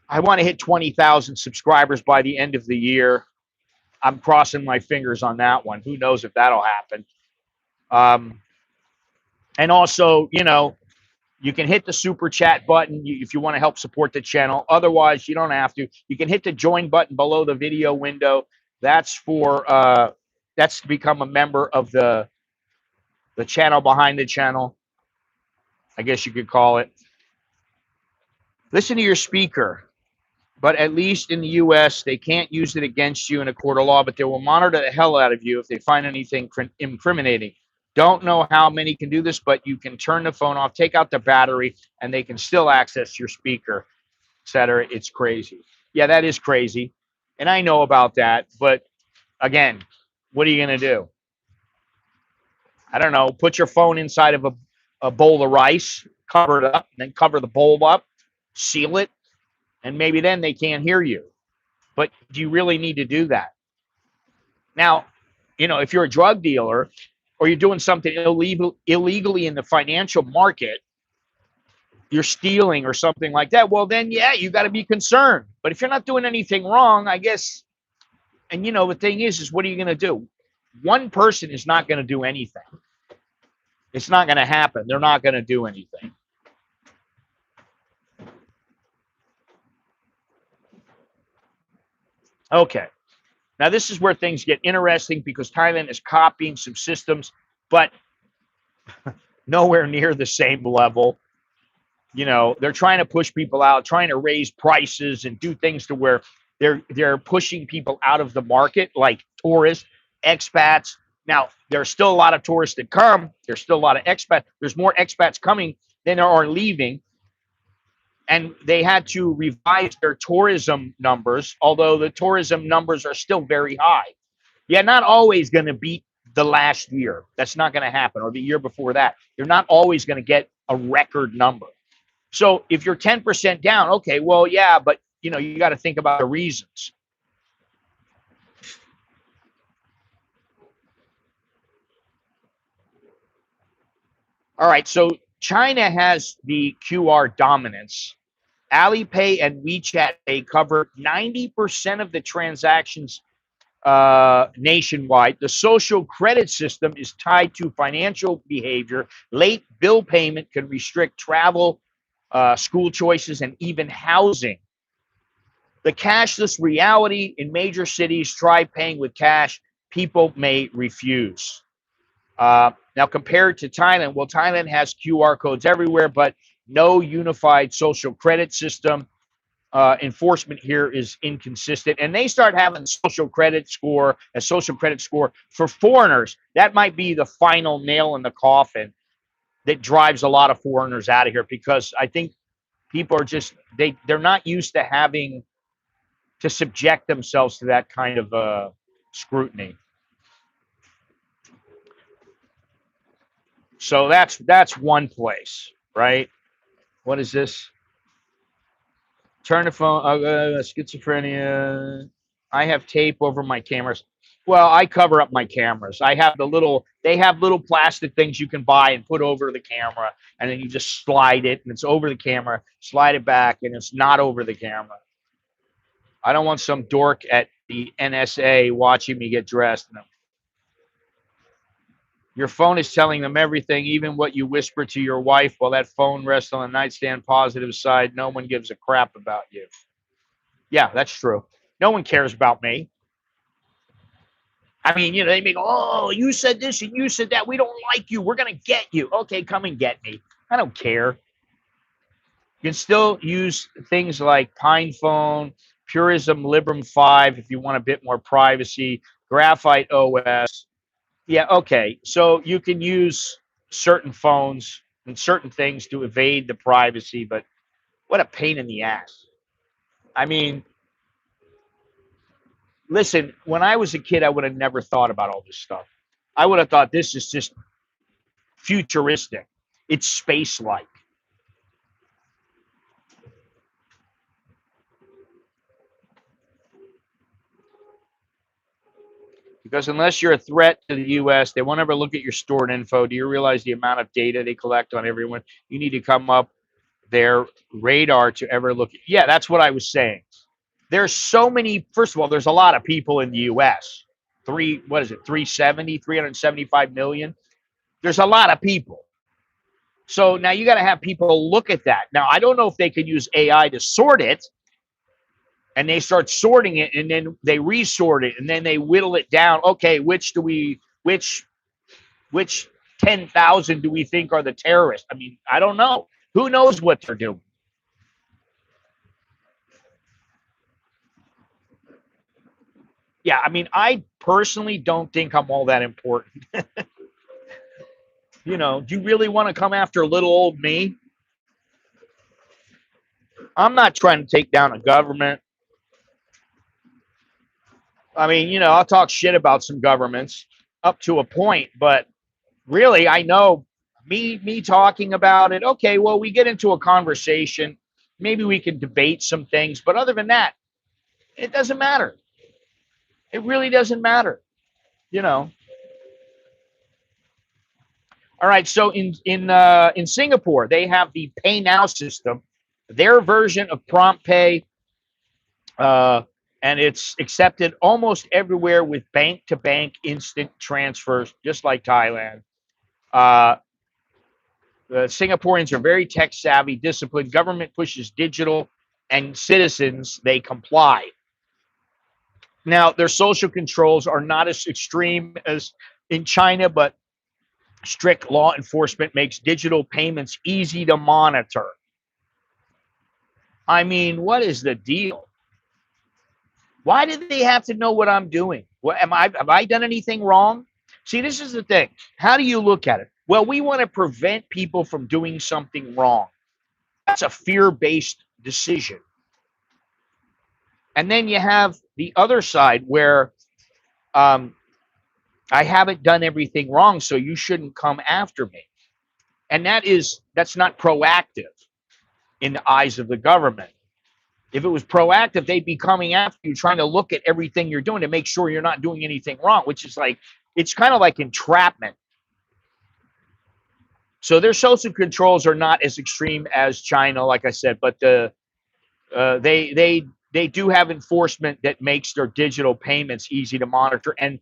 I want to hit 20,000 subscribers by the end of the year. I'm crossing my fingers on that one. Who knows if that'll happen. And also, you can hit the super chat button if you want to help support the channel. Otherwise, you don't have to. You can hit the join button below the video window. That's to become a member of the channel behind the channel, I guess you could call it. Listen to your speaker. But at least in the US, they can't use it against you in a court of law, but they will monitor the hell out of you if they find anything incriminating. Don't know how many can do this, but you can turn the phone off, take out the battery, and they can still access your speaker, etc. It's crazy. Yeah, that is crazy. And I know about that. But again, what are you going to do? I don't know. Put your phone inside of a bowl of rice, cover it up, and then cover the bowl up, seal it, and maybe then they can't hear you. But do you really need to do that? Now, if you're a drug dealer or you're doing something illegally in the financial market, you're stealing or something like that, well, then, yeah, you got to be concerned. But if you're not doing anything wrong, I guess, and the thing is what are you going to do? One person is not going to do anything. It's not going to happen. They're not going to do anything. Okay. Now this is where things get interesting because Thailand is copying some systems, but nowhere near the same level. You know, they're trying to push people out, trying to raise prices and do things to where they're pushing people out of the market, like tourists, expats. Now, there's still a lot of tourists that come. There's still a lot of expats. There's more expats coming than there are leaving. And they had to revise their tourism numbers, although the tourism numbers are still very high. Yeah, not always going to beat the last year. That's not going to happen, or the year before that. You're not always going to get a record number. So if you're 10% down, okay, well, yeah, but you know, you got to think about the reasons. All right, so China has the QR dominance. Alipay and WeChat Pay cover 90% of the transactions nationwide. The social credit system is tied to financial behavior. Late bill payment can restrict travel, school choices, and even housing. The cashless reality in major cities, try paying with cash, people may refuse. Now, compared to Thailand, well, Thailand has QR codes everywhere, but no unified social credit system. Enforcement here is inconsistent, and they start having a social credit score for foreigners. That might be the final nail in the coffin that drives a lot of foreigners out of here, because I think people are just they're not used to having to subject themselves to that kind of scrutiny. So that's one place, right? What is this? Turn the phone. Schizophrenia. I have tape over my cameras. Well, I cover up my cameras. I have they have little plastic things you can buy and put over the camera, and then you just slide it, and it's over the camera. Slide it back, and it's not over the camera. I don't want some dork at the NSA watching me get dressed. No. Your phone is telling them everything, even what you whisper to your wife while that phone rests on the nightstand. Positive side, no one gives a crap about you. Yeah, that's true. No one cares about me. I mean, you know, they make, oh, you said this and you said that. We don't like you. We're going to get you. Okay, come and get me. I don't care. You can still use things like Pine Phone, Purism Librem 5 if you want a bit more privacy, Graphite OS. Yeah, okay. So you can use certain phones and certain things to evade the privacy, but what a pain in the ass. I mean, listen, when I was a kid, I would have never thought about all this stuff. I would have thought this is just futuristic. It's space like. Because unless you're a threat to the US, they won't ever look at your stored info. Do you realize the amount of data they collect on everyone? You need to come up their radar to ever look. Yeah, that's what I was saying. There's so many. First of all, there's a lot of people in the US. What is it, 375 million? There's a lot of people. So now you got to have people look at that. Now, I don't know if they could use AI to sort it, and they start sorting it, and then they resort it, and then they whittle it down. Okay, which 10,000 do we think are the terrorists? I mean, I don't know. Who knows what they're doing? Yeah, I mean, I personally don't think I'm all that important. You know, do you really want to come after little old me? I'm not trying to take down a government. I mean, you know, I'll talk shit about some governments up to a point, but really, I know me talking about it. Okay, well, we get into a conversation. Maybe we can debate some things, but other than that, it doesn't matter. It really doesn't matter. You know. All right. So in Singapore, they have the Pay Now system. Their version of PromptPay, uh, and it's accepted almost everywhere with bank-to-bank instant transfers, just like Thailand. Uh, the Singaporeans are very tech savvy, disciplined. Government pushes digital, and citizens they comply. Now, their social controls are not as extreme as in China, but strict law enforcement makes digital payments easy to monitor. I mean, what is the deal? Why do they have to know what I'm doing? Have I done anything wrong? See, this is the thing. How do you look at it? Well, we want to prevent people from doing something wrong. That's a fear-based decision. And then you have the other side where I haven't done everything wrong, so you shouldn't come after me. And that's not proactive in the eyes of the government. If it was proactive, they'd be coming after you, trying to look at everything you're doing to make sure you're not doing anything wrong, which is like, it's kind of like entrapment. So their social controls are not as extreme as China, like I said, but they do have enforcement that makes their digital payments easy to monitor, and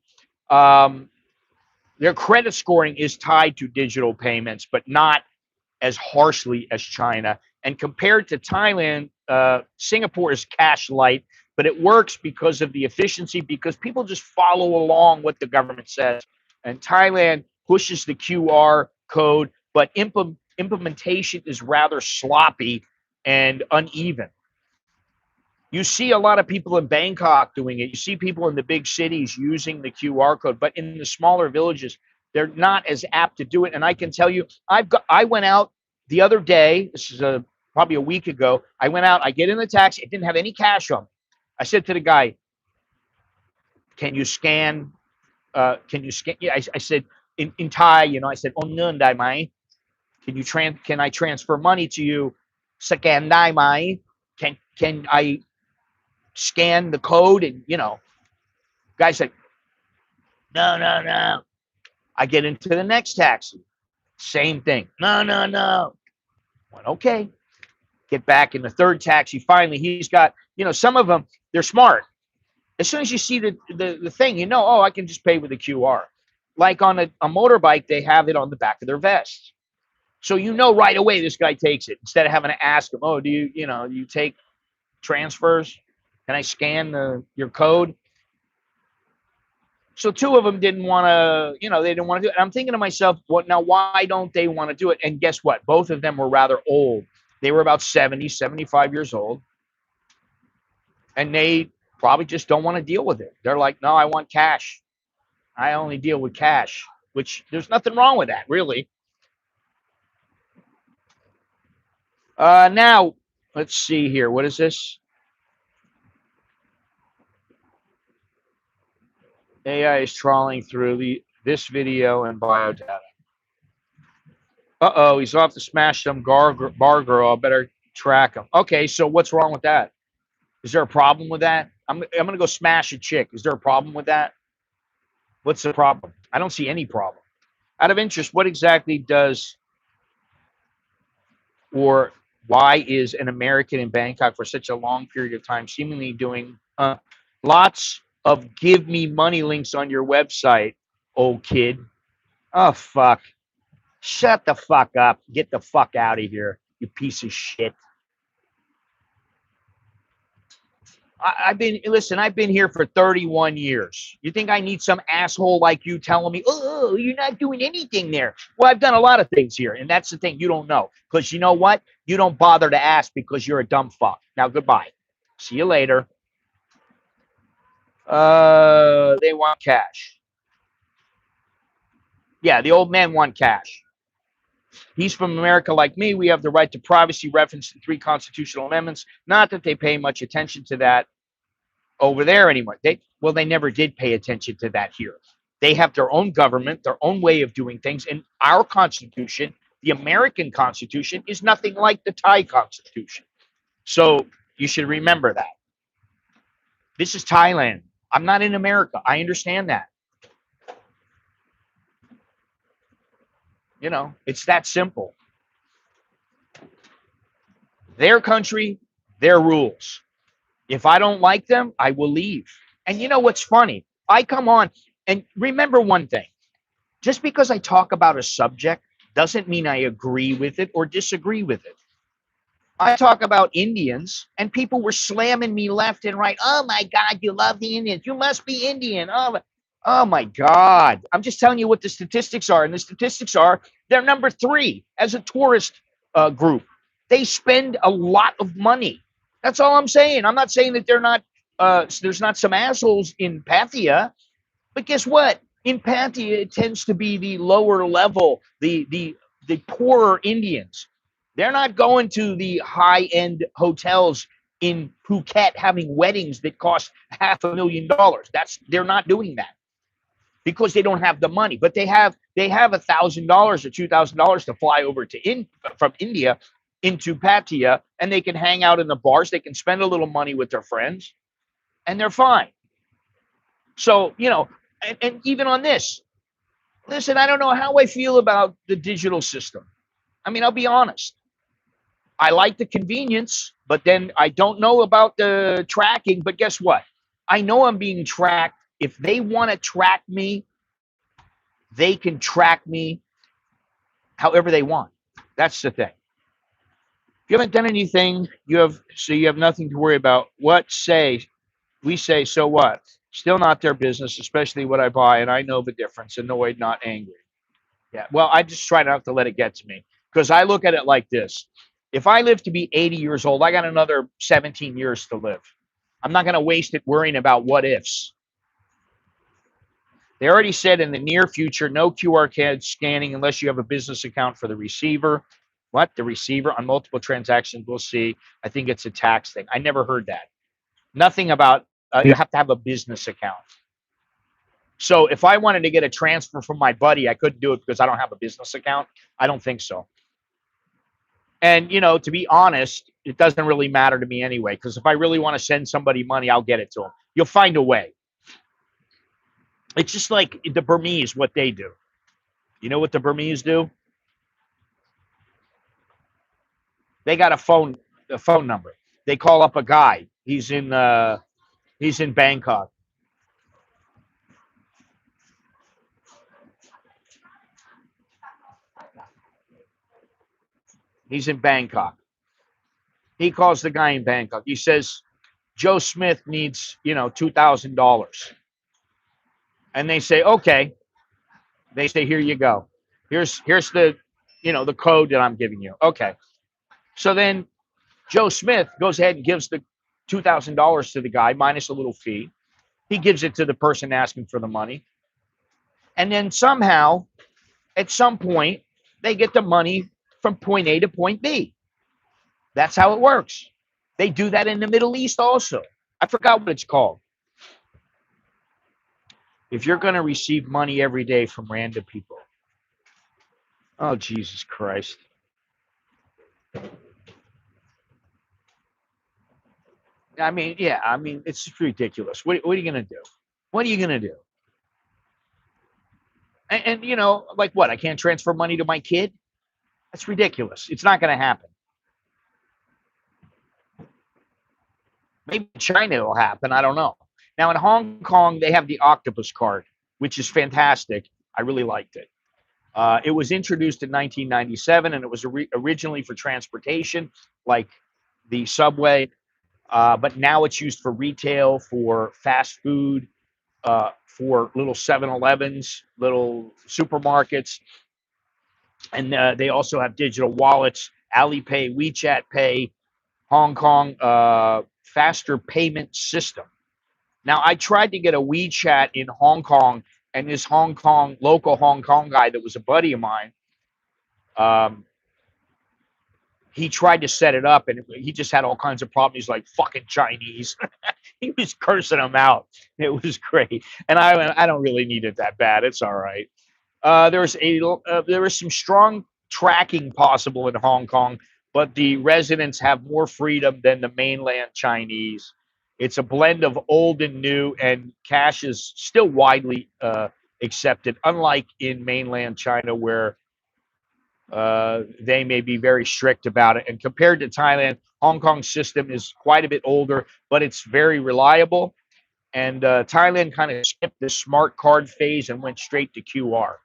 their credit scoring is tied to digital payments, but not as harshly as China. And compared to Thailand, Singapore is cash light, but it works because of the efficiency, because people just follow along what the government says. And Thailand pushes the QR code, but implementation is rather sloppy and uneven. You see a lot of people in Bangkok doing it. You see people in the big cities using the QR code, but in the smaller villages, they're not as apt to do it. And I can tell you, I went out the other day. This is probably a week ago. I went out. I get in the taxi. It didn't have any cash on me. I said to the guy, "Can you scan? Can you scan?" Yeah, I said in Thai, I said, "Oh no, dai mai? Can I transfer money to you? Scan dai mai? Can I scan the code?" And guy said, "No, no, no." I get into the next taxi, same thing. No, no, no. Went, okay. Get back in the third taxi. Finally, he's got, some of them, they're smart. As soon as you see the thing, oh, I can just pay with a QR. Like on a motorbike, they have it on the back of their vest. So right away this guy takes it, instead of having to ask him, "Oh, do you take transfers? Can I scan your code?" So two of them didn't want to, they didn't want to do it. And I'm thinking to myself, now why don't they want to do it? And guess what? Both of them were rather old. They were about 70, 75 years old. And they probably just don't want to deal with it. They're like, "No, I want cash. I only deal with cash," which there's nothing wrong with that, really. Now, let's see here. What is this? AI is trawling through this video and biodata. Uh-oh, he's off to smash some bar girl. I better track him. Okay, so what's wrong with that? Is there a problem with that? I'm going to go smash a chick. Is there a problem with that? What's the problem? I don't see any problem. Out of interest, what exactly or why is an American in Bangkok for such a long period of time seemingly doing lots of give me money links on your website, old kid? Oh, fuck. Shut the fuck up. Get the fuck out of here, you piece of shit. I've been here for 31 years. You think I need some asshole like you telling me, "Oh, you're not doing anything there"? Well, I've done a lot of things here, and that's the thing you don't know. Because you know what? You don't bother to ask because you're a dumb fuck. Now, goodbye. See you later. They want cash. Yeah, the old man want cash. He's from America like me. We have the right to privacy referenced in 3 constitutional amendments. Not that they pay much attention to that over there anymore. They never did pay attention to that here. They have their own government, their own way of doing things. And our Constitution, the American Constitution, is nothing like the Thai Constitution. So you should remember that. This is Thailand. I'm not in America. I understand that. It's that simple. Their country, their rules. If I don't like them, I will leave. And you know what's funny? I come on, and remember one thing. Just because I talk about a subject doesn't mean I agree with it or disagree with it. I talk about Indians, and people were slamming me left and right. Oh my God, you love the Indians. You must be Indian. Oh my God. I'm just telling you what the statistics are. And the statistics are they're number 3 as a tourist group. They spend a lot of money. That's all I'm saying. I'm not saying that they're not, there's not some assholes in Pattaya, but guess what? In Pattaya, it tends to be the lower level, the poorer Indians. They're not going to the high end hotels in Phuket having weddings that cost $500,000. They're not doing that because they don't have the money. But they have $1,000 or $2,000 to fly over from India into Pattaya, and they can hang out in the bars. They can spend a little money with their friends, and they're fine. So and even on this, listen, I don't know how I feel about the digital system. I mean, I'll be honest. I like the convenience, but then I don't know about the tracking. But guess what? I know I'm being tracked. If they want to track me, they can track me however they want. That's the thing. If you haven't done anything, you have nothing to worry about. We say, so what? Still not their business, especially what I buy, and I know the difference. Annoyed, not angry. Yeah. Well, I just try not to let it get to me because I look at it like this. If I live to be 80 years old, I got another 17 years to live. I'm not going to waste it worrying about what ifs. They already said in the near future, no QR code scanning unless you have a business account for the receiver. What? The receiver on multiple transactions? We'll see. I think it's a tax thing. I never heard that. Nothing about you have to have a business account. So if I wanted to get a transfer from my buddy, I couldn't do it because I don't have a business account. I don't think so. And to be honest, it doesn't really matter to me anyway, because if I really want to send somebody money, I'll get it to them. You'll find a way. It's just like the Burmese, what they do. You know what the Burmese do? They got a phone number. They call up a guy. He's in Bangkok. He's in Bangkok. He calls the guy in Bangkok. He says, Joe Smith needs, $2,000. And they say, okay. They say, here you go. Here's the, the code that I'm giving you. Okay. So then Joe Smith goes ahead and gives the $2,000 to the guy minus a little fee. He gives it to the person asking for the money. And then somehow, at some point, they get the money from point A to point B. That's how it works. They do that in the Middle East also. I forgot what it's called. If you're going to receive money every day from random people, oh, Jesus Christ. I mean, yeah, it's ridiculous. What are you going to do? What are you going to do? And like what? I can't transfer money to my kid? That's ridiculous. It's not going to happen. Maybe in China it'll happen. I don't know. Now in Hong Kong, they have the octopus card, which is fantastic. I really liked it. It was introduced in 1997, and it was originally for transportation, like the subway. But now it's used for retail, for fast food, for little 7-Elevens, little supermarkets. And they also have digital wallets, Alipay, WeChat Pay, Hong Kong faster payment system. Now, I tried to get a WeChat in Hong Kong, and this local Hong Kong guy that was a buddy of mine, he tried to set it up, and he just had all kinds of problems. He's like, fucking Chinese. He was cursing them out. It was great. And I don't really need it that bad. It's all right. There was some strong tracking possible in Hong Kong, but the residents have more freedom than the mainland Chinese. It's a blend of old and new, and cash is still widely accepted, unlike in mainland China where they may be very strict about it. And compared to Thailand, Hong Kong's system is quite a bit older, but it's very reliable. And Thailand kind of skipped the smart card phase and went straight to QR.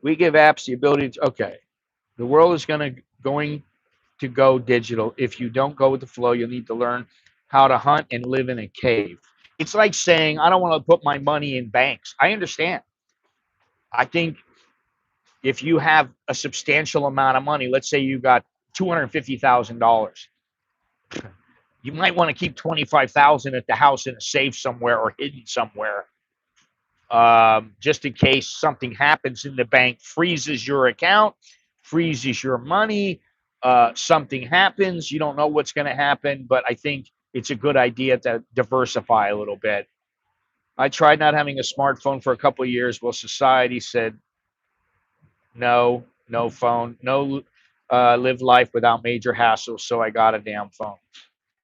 We give apps the ability to, okay, the world is going to go digital. If you don't go with the flow, you'll need to learn how to hunt and live in a cave. It's like saying, I don't want to put my money in banks. I understand. I think if you have a substantial amount of money, let's say you got $250,000, you might want to keep 25,000 at the house in a safe somewhere or hidden somewhere, just in case something happens in the bank, freezes your account, freezes your money, something happens. You don't know what's going to happen, but I think it's a good idea to diversify a little bit. I tried not having a smartphone for a couple of years. Well, society said, no, no phone, no live life without major hassles. So I got a damn phone.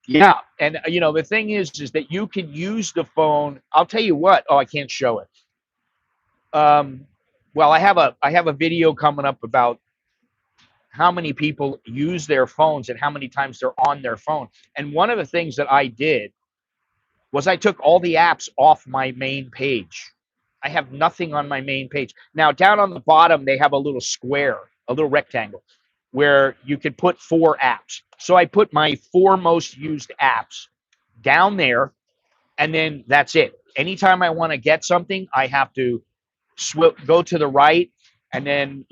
Yeah, and the thing is that you can use the phone. I'll tell you what. Oh, I can't show it. Well, I have a video coming up about how many people use their phones and how many times they're on their phone. And one of the things that I did was I took all the apps off my main page. I have nothing on my main page. Now, down on the bottom, they have a little square, a little rectangle, where you could put 4 apps. So I put my 4 most used apps down there, and then that's it. Anytime I want to get something, I have to go to the right, and then,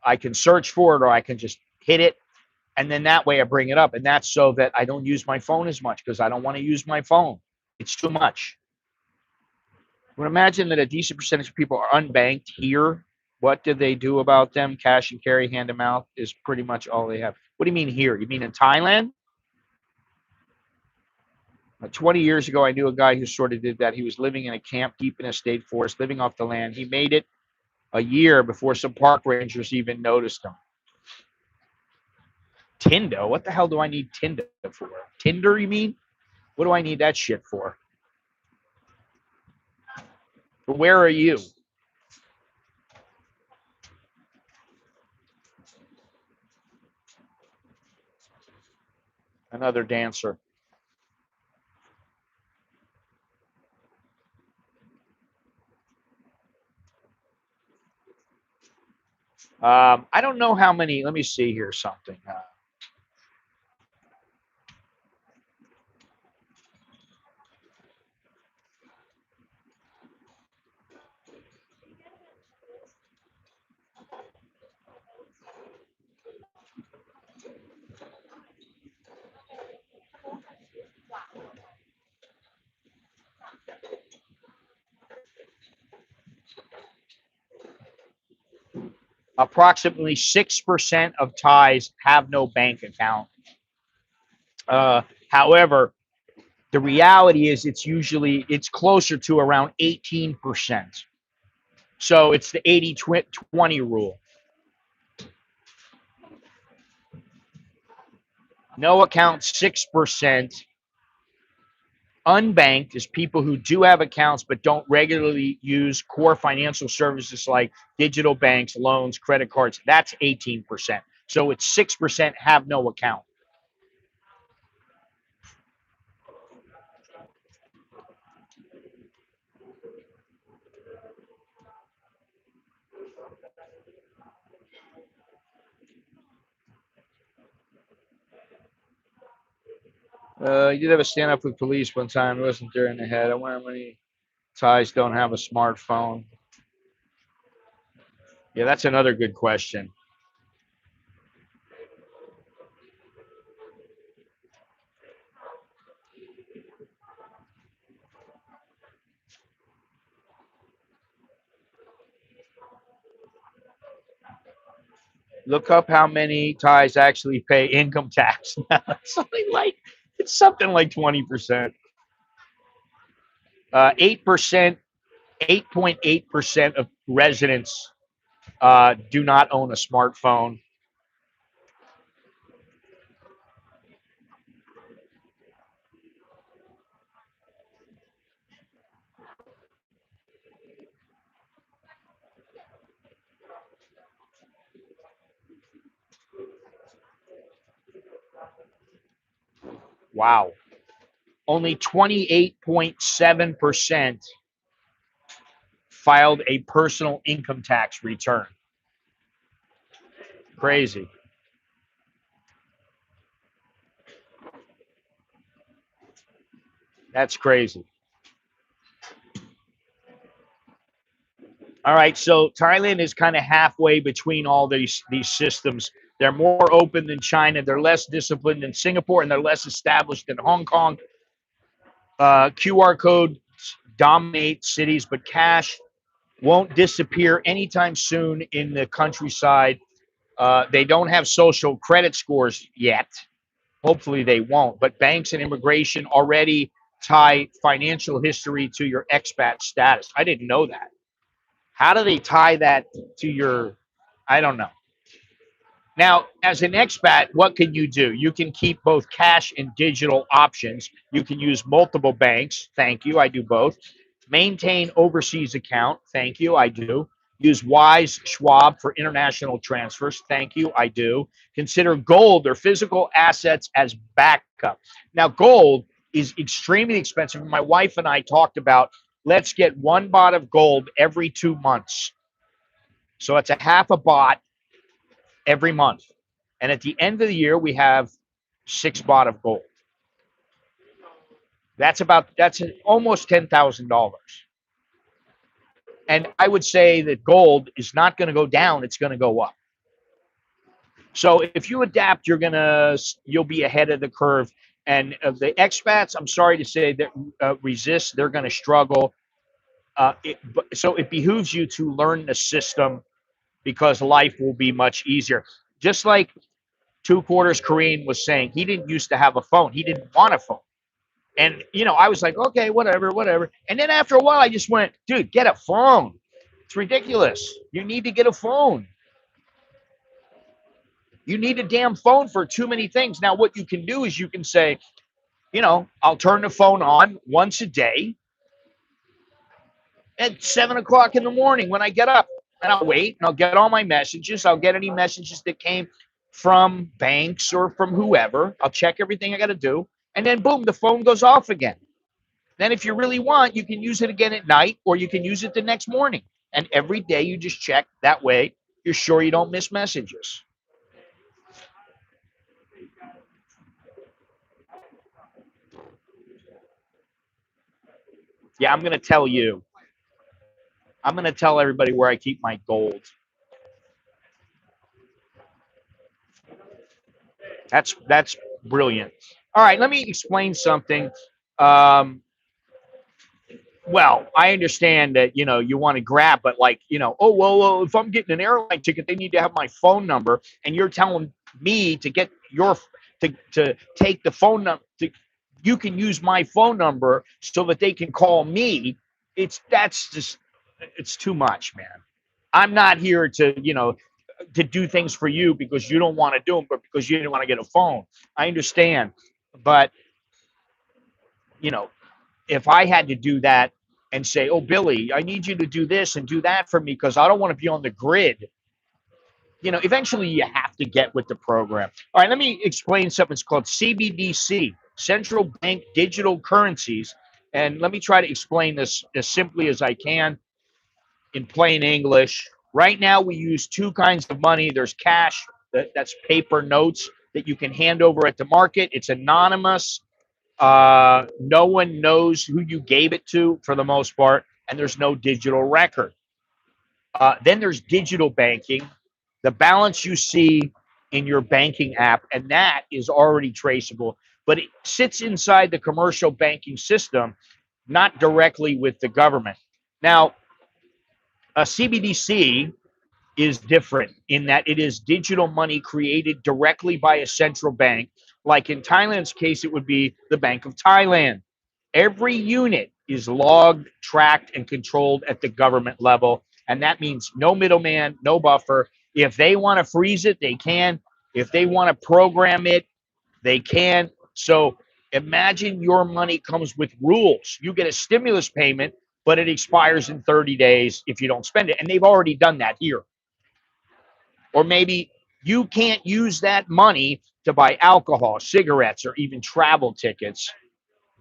I can search for it or I can just hit it. And then that way I bring it up. And that's so that I don't use my phone as much because I don't want to use my phone. It's too much. But imagine that a decent percentage of people are unbanked here. What do they do about them? Cash and carry, hand to mouth is pretty much all they have. What do you mean here? You mean in Thailand? 20 years ago, I knew a guy who sort of did that. He was living in a camp deep in a state forest, living off the land. He made it a year before some park rangers even noticed him. Tinder? What the hell do I need Tinder for? Tinder, you mean? What do I need that shit for? Where are you? Another dancer. I don't know how many. Let me see here something. Approximately 6% of Thais have no bank account. However, the reality is it's closer to around 18%. So it's the 80-20 rule. No account, 6%. Unbanked is people who do have accounts but don't regularly use core financial services like digital banks, loans, credit cards. That's 18%. So it's 6% have no account. You did have a stand up with police one time. It wasn't there in the head. I wonder how many Thais don't have a smartphone. Yeah, that's another good question. Look up how many Thais actually pay income tax. It's something like 20%. 8%, 8.8% of residents do not own a smartphone. Wow. Only 28.7% filed a personal income tax return. Crazy. That's crazy. All right, so Thailand is kind of halfway between all these systems. They're more open than China. They're less disciplined than Singapore, and they're less established than Hong Kong. QR codes dominate cities, but cash won't disappear anytime soon in the countryside. They don't have social credit scores yet. Hopefully they won't. But banks and immigration already tie financial history to your expat status. I didn't know that. How do they tie that to your, I don't know. Now, as an expat, what can you do? You can keep both cash and digital options. You can use multiple banks. Thank you. I do both. Maintain overseas account. Thank you. I do. Use Wise Schwab for international transfers. Thank you. I do. Consider gold or physical assets as backup. Now, gold is extremely expensive. My wife and I talked about let's get 1 baht of gold every 2 months. So it's a half a baht every month. And at the end of the year, we have 6 baht of gold. That's almost $10,000. And I would say that gold is not going to go down; it's going to go up. So if you adapt, you'll be ahead of the curve. And the expats, I'm sorry to say, that resist, they're going to struggle. So it behooves you to learn the system because life will be much easier. Just like Two Quarters Korean was saying, he didn't used to have a phone. He didn't want a phone. And, I was like, okay, whatever. And then after a while, I just went, dude, get a phone. It's ridiculous. You need to get a phone. You need a damn phone for too many things. Now, what you can do is you can say, I'll turn the phone on once a day at 7 o'clock in the morning when I get up. And I'll wait and I'll get all my messages. I'll get any messages that came from banks or from whoever. I'll check everything I got to do. And then, boom, the phone goes off again. Then if you really want, you can use it again at night or you can use it the next morning. And every day you just check. That way, you're sure you don't miss messages. Yeah, I'm going to tell you. I'm going to tell everybody where I keep my gold. That's brilliant. All right, let me explain something. Well, I understand that you want to grab, but oh well, if I'm getting an airline ticket, they need to have my phone number, and you're telling me to get to take the phone number. You can use my phone number so that they can call me. It's too much, man. I'm not here to do things for you because you don't want to do them, but because you didn't want to get a phone. I understand, but if I had to do that and say, oh, Billy, I need you to do this and do that for me because I don't want to be on the grid, eventually you have to get with the program. All right, let me explain something. It's called CBDC, Central Bank Digital Currencies. And let me try to explain this as simply as I can in plain English. Right now, we use two kinds of money. There's cash, that's paper notes that you can hand over at the market. It's anonymous. No one knows who you gave it to for the most part, and there's no digital record. Then there's digital banking, the balance you see in your banking app, and that is already traceable, but it sits inside the commercial banking system, not directly with the government. Now, a CBDC is different in that it is digital money created directly by a central bank. Like in Thailand's case, it would be the Bank of Thailand. Every unit is logged, tracked, and controlled at the government level. And that means no middleman, no buffer. If they want to freeze it, they can. If they want to program it, they can. So imagine your money comes with rules. You get a stimulus payment, but it expires in 30 days if you don't spend it. And they've already done that here. Or maybe you can't use that money to buy alcohol, cigarettes, or even travel tickets.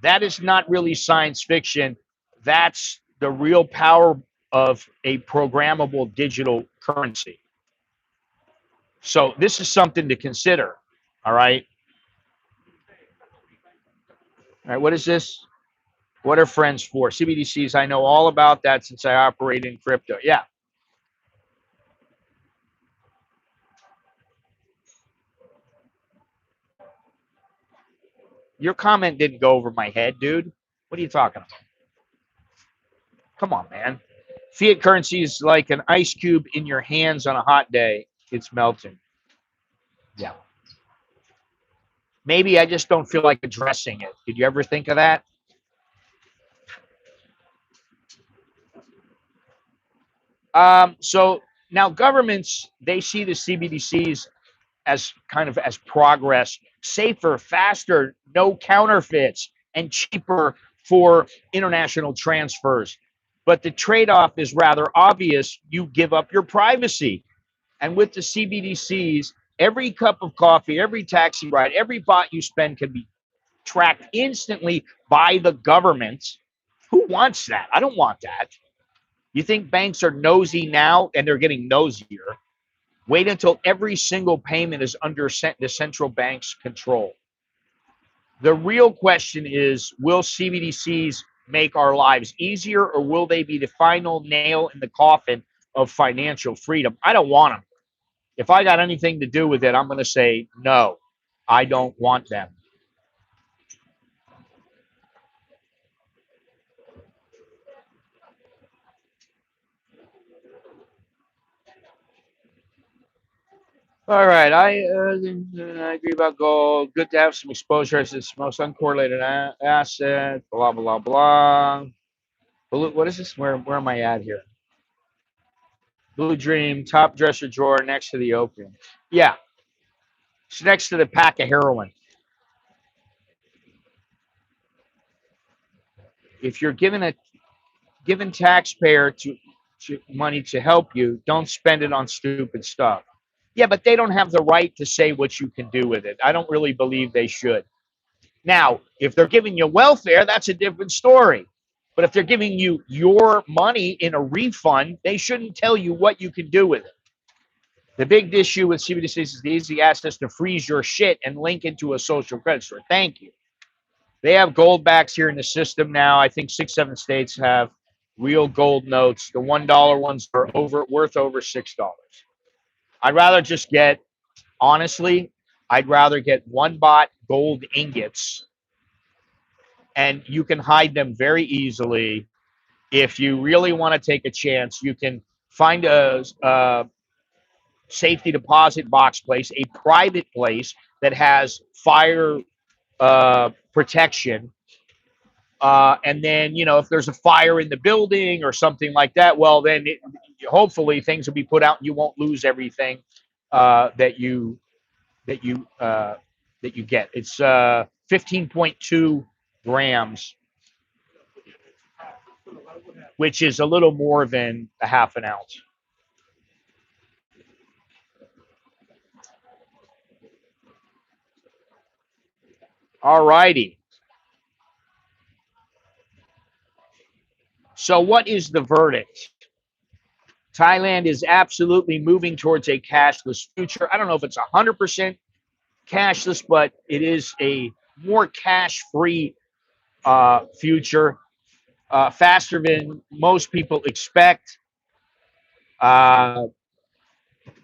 That is not really science fiction. That's the real power of a programmable digital currency. So this is something to consider. All right. All right. What is this? What are friends for? CBDCs. I know all about that since I operate in crypto. Yeah. Your comment didn't go over my head, dude. What are you talking about? Come on, man. Fiat currency is like an ice cube in your hands on a hot day. It's melting. Yeah. Maybe I just don't feel like addressing it. Did you ever think of that? So now governments, they see the CBDCs as kind of as progress, safer, faster, no counterfeits, and cheaper for international transfers. But the trade-off is rather obvious. You give up your privacy. And with the CBDCs, every cup of coffee, every taxi ride, every baht you spend can be tracked instantly by the government. Who wants that? I don't want that. You think banks are nosy now and they're getting nosier? Wait until every single payment is under the central bank's control. The real question is, will CBDCs make our lives easier, or will they be the final nail in the coffin of financial freedom? I don't want them. If I got anything to do with it, I'm going to say no. I don't want them. All right, I agree about gold. Good to have some exposure as its most uncorrelated asset. Blah blah blah. What is this? Where am I at here? Blue Dream, top dresser drawer next to the opium. Yeah, it's next to the pack of heroin. If you're given taxpayer to money to help you, don't spend it on stupid stuff. Yeah, but they don't have the right to say what you can do with it. I don't really believe they should. Now, if they're giving you welfare, that's a different story. But if they're giving you your money in a refund, they shouldn't tell you what you can do with it. The big issue with CBDCs is the easy access to freeze your shit and link into a social credit score. Thank you. They have gold backs here in the system now. I think 6, 7 states have real gold notes. The $1 ones are worth over $6. I'd rather just get, honestly, I'd rather get 1 baht gold ingots, and you can hide them very easily. If you really want to take a chance, you can find a safety deposit box place, a private place that has fire protection. And then, if there's a fire in the building or something like that, well, then hopefully things will be put out and you won't lose everything that you that you that you get. It's 15.2 grams, which is a little more than a half an ounce. All righty. So, what is the verdict? Thailand is absolutely moving towards a cashless future. I don't know if it's 100% cashless, but it is a more cash-free future, faster than most people expect. Uh,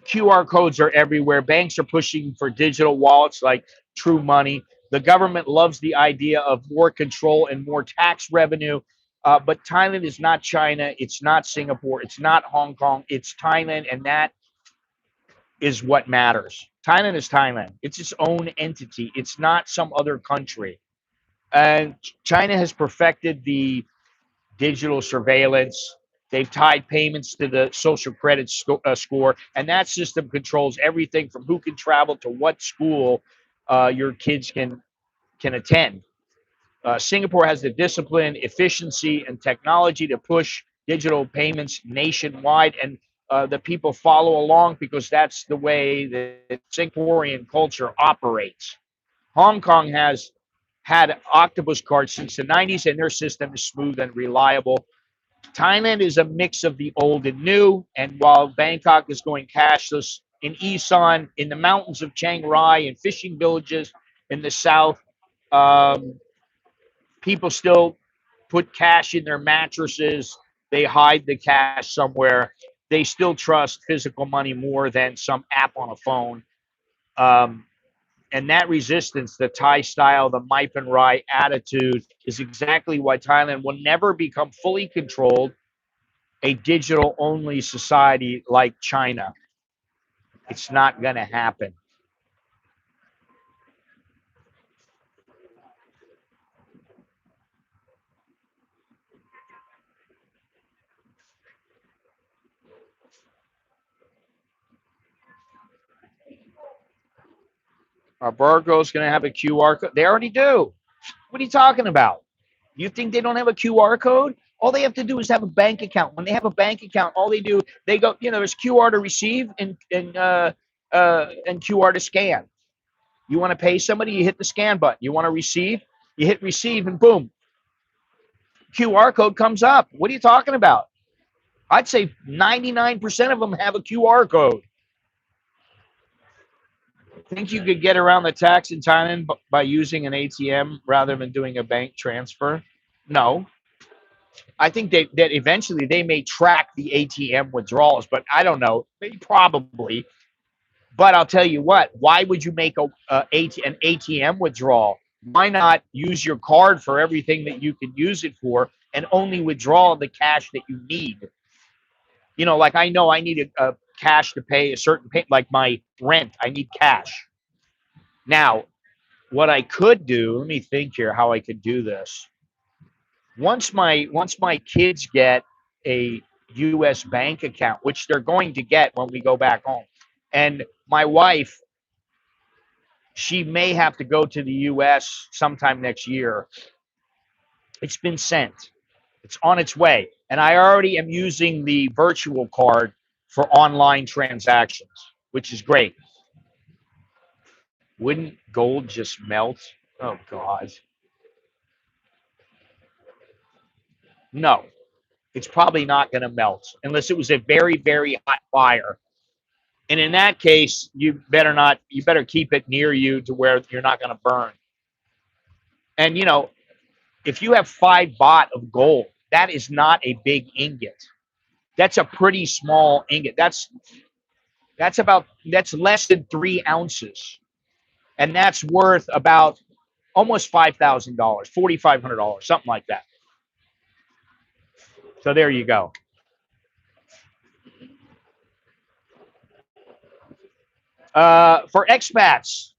QR codes are everywhere. Banks are pushing for digital wallets like True Money. The government loves the idea of more control and more tax revenue. But Thailand is not China. It's not Singapore. It's not Hong Kong. It's Thailand. And that is what matters. Thailand is Thailand. It's its own entity. It's not some other country. And China has perfected the digital surveillance. They've tied payments to the social credit score, and that system controls everything from who can travel to what school your kids can attend. Singapore has the discipline, efficiency, and technology to push digital payments nationwide, and the people follow along because that's the way that Singaporean culture operates. Hong Kong has had octopus cards since the 90s, and their system is smooth and reliable. Thailand is a mix of the old and new, and while Bangkok is going cashless, in Isan, in the mountains of Chiang Rai, in fishing villages in the south, um, people still put cash in their mattresses. They hide the cash somewhere. They still trust physical money more than some app on a phone. Um, and that resistance, the Thai style, the Maipan Rai attitude, is exactly why Thailand will never become fully controlled a digital only society like China. It's not going to happen. Our Burgo is going to have a QR code. They already do. What are you talking about? You think they don't have a QR code? All they have to do is have a bank account. When they have a bank account, all they do, they go, there's QR to receive and QR to scan. You want to pay somebody, you hit the scan button. You want to receive, you hit receive, and boom, QR code comes up. What are you talking about? I'd say 99% of them have a QR code. Think you could get around the tax in Thailand by using an ATM rather than doing a bank transfer? No. I think that eventually they may track the ATM withdrawals, but I don't know. Maybe probably. But I'll tell you what. Why would you make an ATM withdrawal? Why not use your card for everything that you can use it for, and only withdraw the cash that you need? Like I know I need a cash to pay a certain like my rent. I need cash. Now, what I could do, let me think here how I could do this. Once my kids get a US bank account, which they're going to get when we go back home, and my wife, she may have to go to the US sometime next year. It's been sent. It's on its way. And I already am using the virtual card for online transactions, which is great. Wouldn't gold just melt? Oh God. No, it's probably not going to melt unless it was a very, very hot fire. And in that case, you better keep it near you to where you're not going to burn. And if you have 5 baht of gold, that is not a big ingot. That's a pretty small ingot. That's less than 3 ounces. And that's worth about almost $5,000, $4,500, something like that. So there you go. For expats,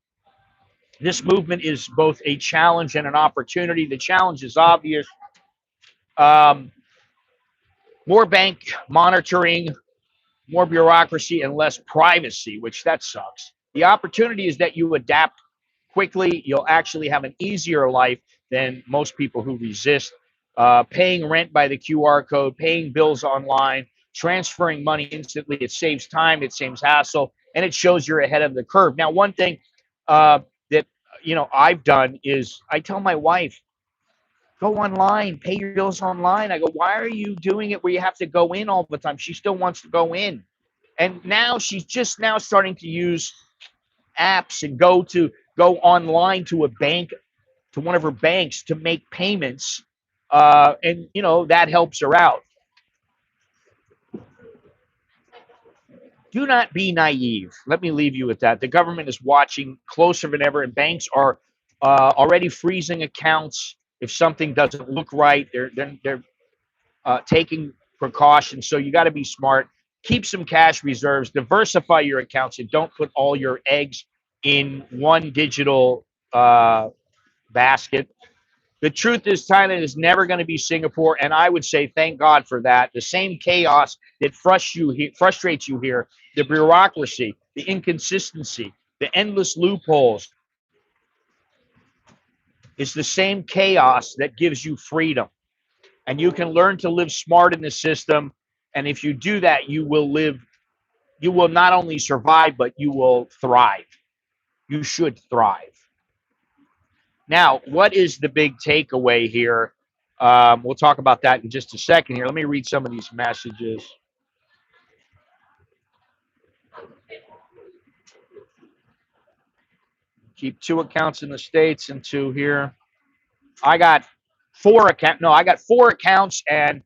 this movement is both a challenge and an opportunity. The challenge is obvious. Um, More bank monitoring, more bureaucracy, and less privacy, which that sucks. The opportunity is that you adapt quickly. You'll actually have an easier life than most people who resist. Paying rent by the QR code, paying bills online, transferring money instantly. It saves time, it saves hassle, and it shows you're ahead of the curve. Now, one thing that I've done is I tell my wife, go online, pay your bills online. I go, why are you doing it where you have to go in all the time? She still wants to go in. And now she's just now starting to use apps and go online to a bank, to one of her banks, to make payments. And that helps her out. Do not be naive. Let me leave you with that. The government is watching closer than ever, and banks are already freezing accounts if something doesn't look right. They're taking precautions. So you got to be smart. Keep some cash reserves. Diversify your accounts, and don't put all your eggs in one digital basket. The truth is, Thailand is never going to be Singapore, and I would say thank God for that. The same chaos that frustrates you here, the bureaucracy, the inconsistency, the endless loopholes, is the same chaos that gives you freedom. And you can learn to live smart in the system. And if you do that, you will not only survive, but you will thrive. You should thrive. Now, what is the big takeaway here? We'll talk about that in just a second here. Let me read some of these messages. Keep 2 accounts in the States and 2 here. I got 4 accounts. No, I got 4 accounts, and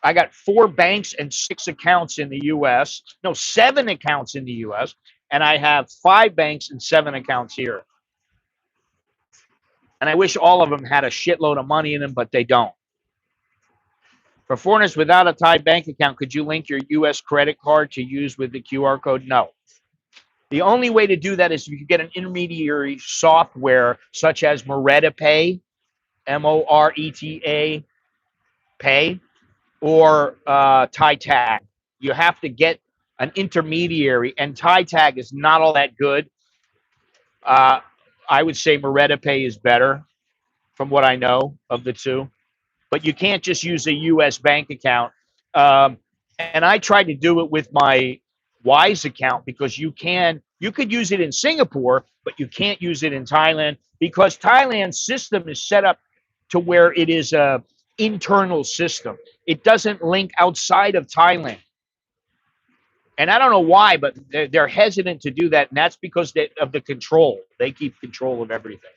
I got 4 banks and 6 accounts in the U.S. No, 7 accounts in the U.S. And I have 5 banks and 7 accounts here. And I wish all of them had a shitload of money in them, but they don't. For foreigners without a Thai bank account, could you link your U.S. credit card to use with the QR code? No. The only way to do that is if you get an intermediary software such as MoretaPay, M-O-R-E-T-A, Pay, or Thai Tag. You have to get an intermediary, and Thai Tag is not all that good. I would say MoretaPay is better from what I know of the two, but you can't just use a U.S. bank account. And I tried to do it with my Wise account because you could use it in Singapore, but you can't use it in Thailand because Thailand's system is set up to where it is a internal system. It doesn't link outside of Thailand. And I don't know why, but they're hesitant to do that. And that's because of the control. They keep control of everything.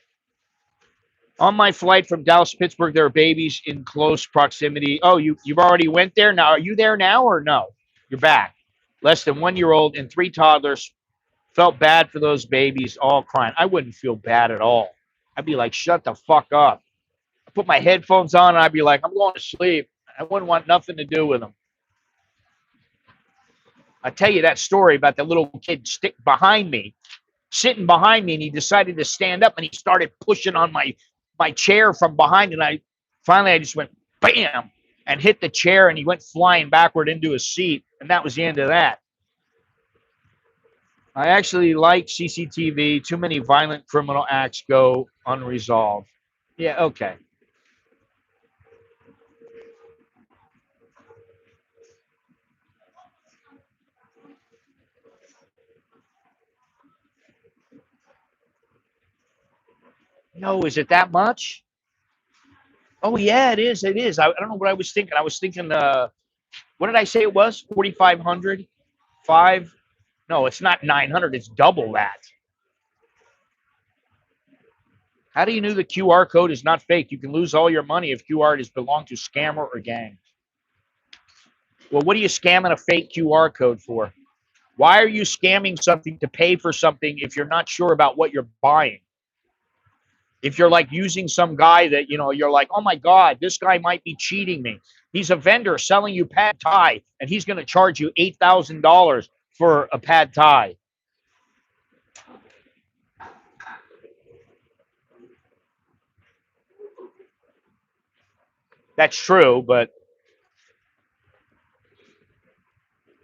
On my flight from Dallas to Pittsburgh, there are babies in close proximity. Oh, you've already went there? Now, are you there now or no? You're back. Less than 1-year-old and 3 toddlers. Felt bad for those babies all crying. I wouldn't feel bad at all. I'd be like, shut the fuck up. I put my headphones on and I'd be like, I'm going to sleep. I wouldn't want nothing to do with them. I tell you that story about the little kid sitting behind me, and he decided to stand up and he started pushing on my chair from behind, and I just went bam and hit the chair, and he went flying backward into his seat, and that was the end of that. I actually like CCTV. Too many violent criminal acts go unresolved. Yeah, okay. No, is it that much? Oh yeah, it is. It is. I don't know what I was thinking. I was thinking, what did I say it was? 4,500, 5. No, it's not 900. It's double that. How do you know the QR code is not fake? You can lose all your money if QR does belong to scammer or gang. Well, what are you scamming a fake QR code for? Why are you scamming something to pay for something if you're not sure about what you're buying? If you're like using some guy that, you're like, oh my God, this guy might be cheating me. He's a vendor selling you pad thai, and he's going to charge you $8,000 for a pad thai. That's true, but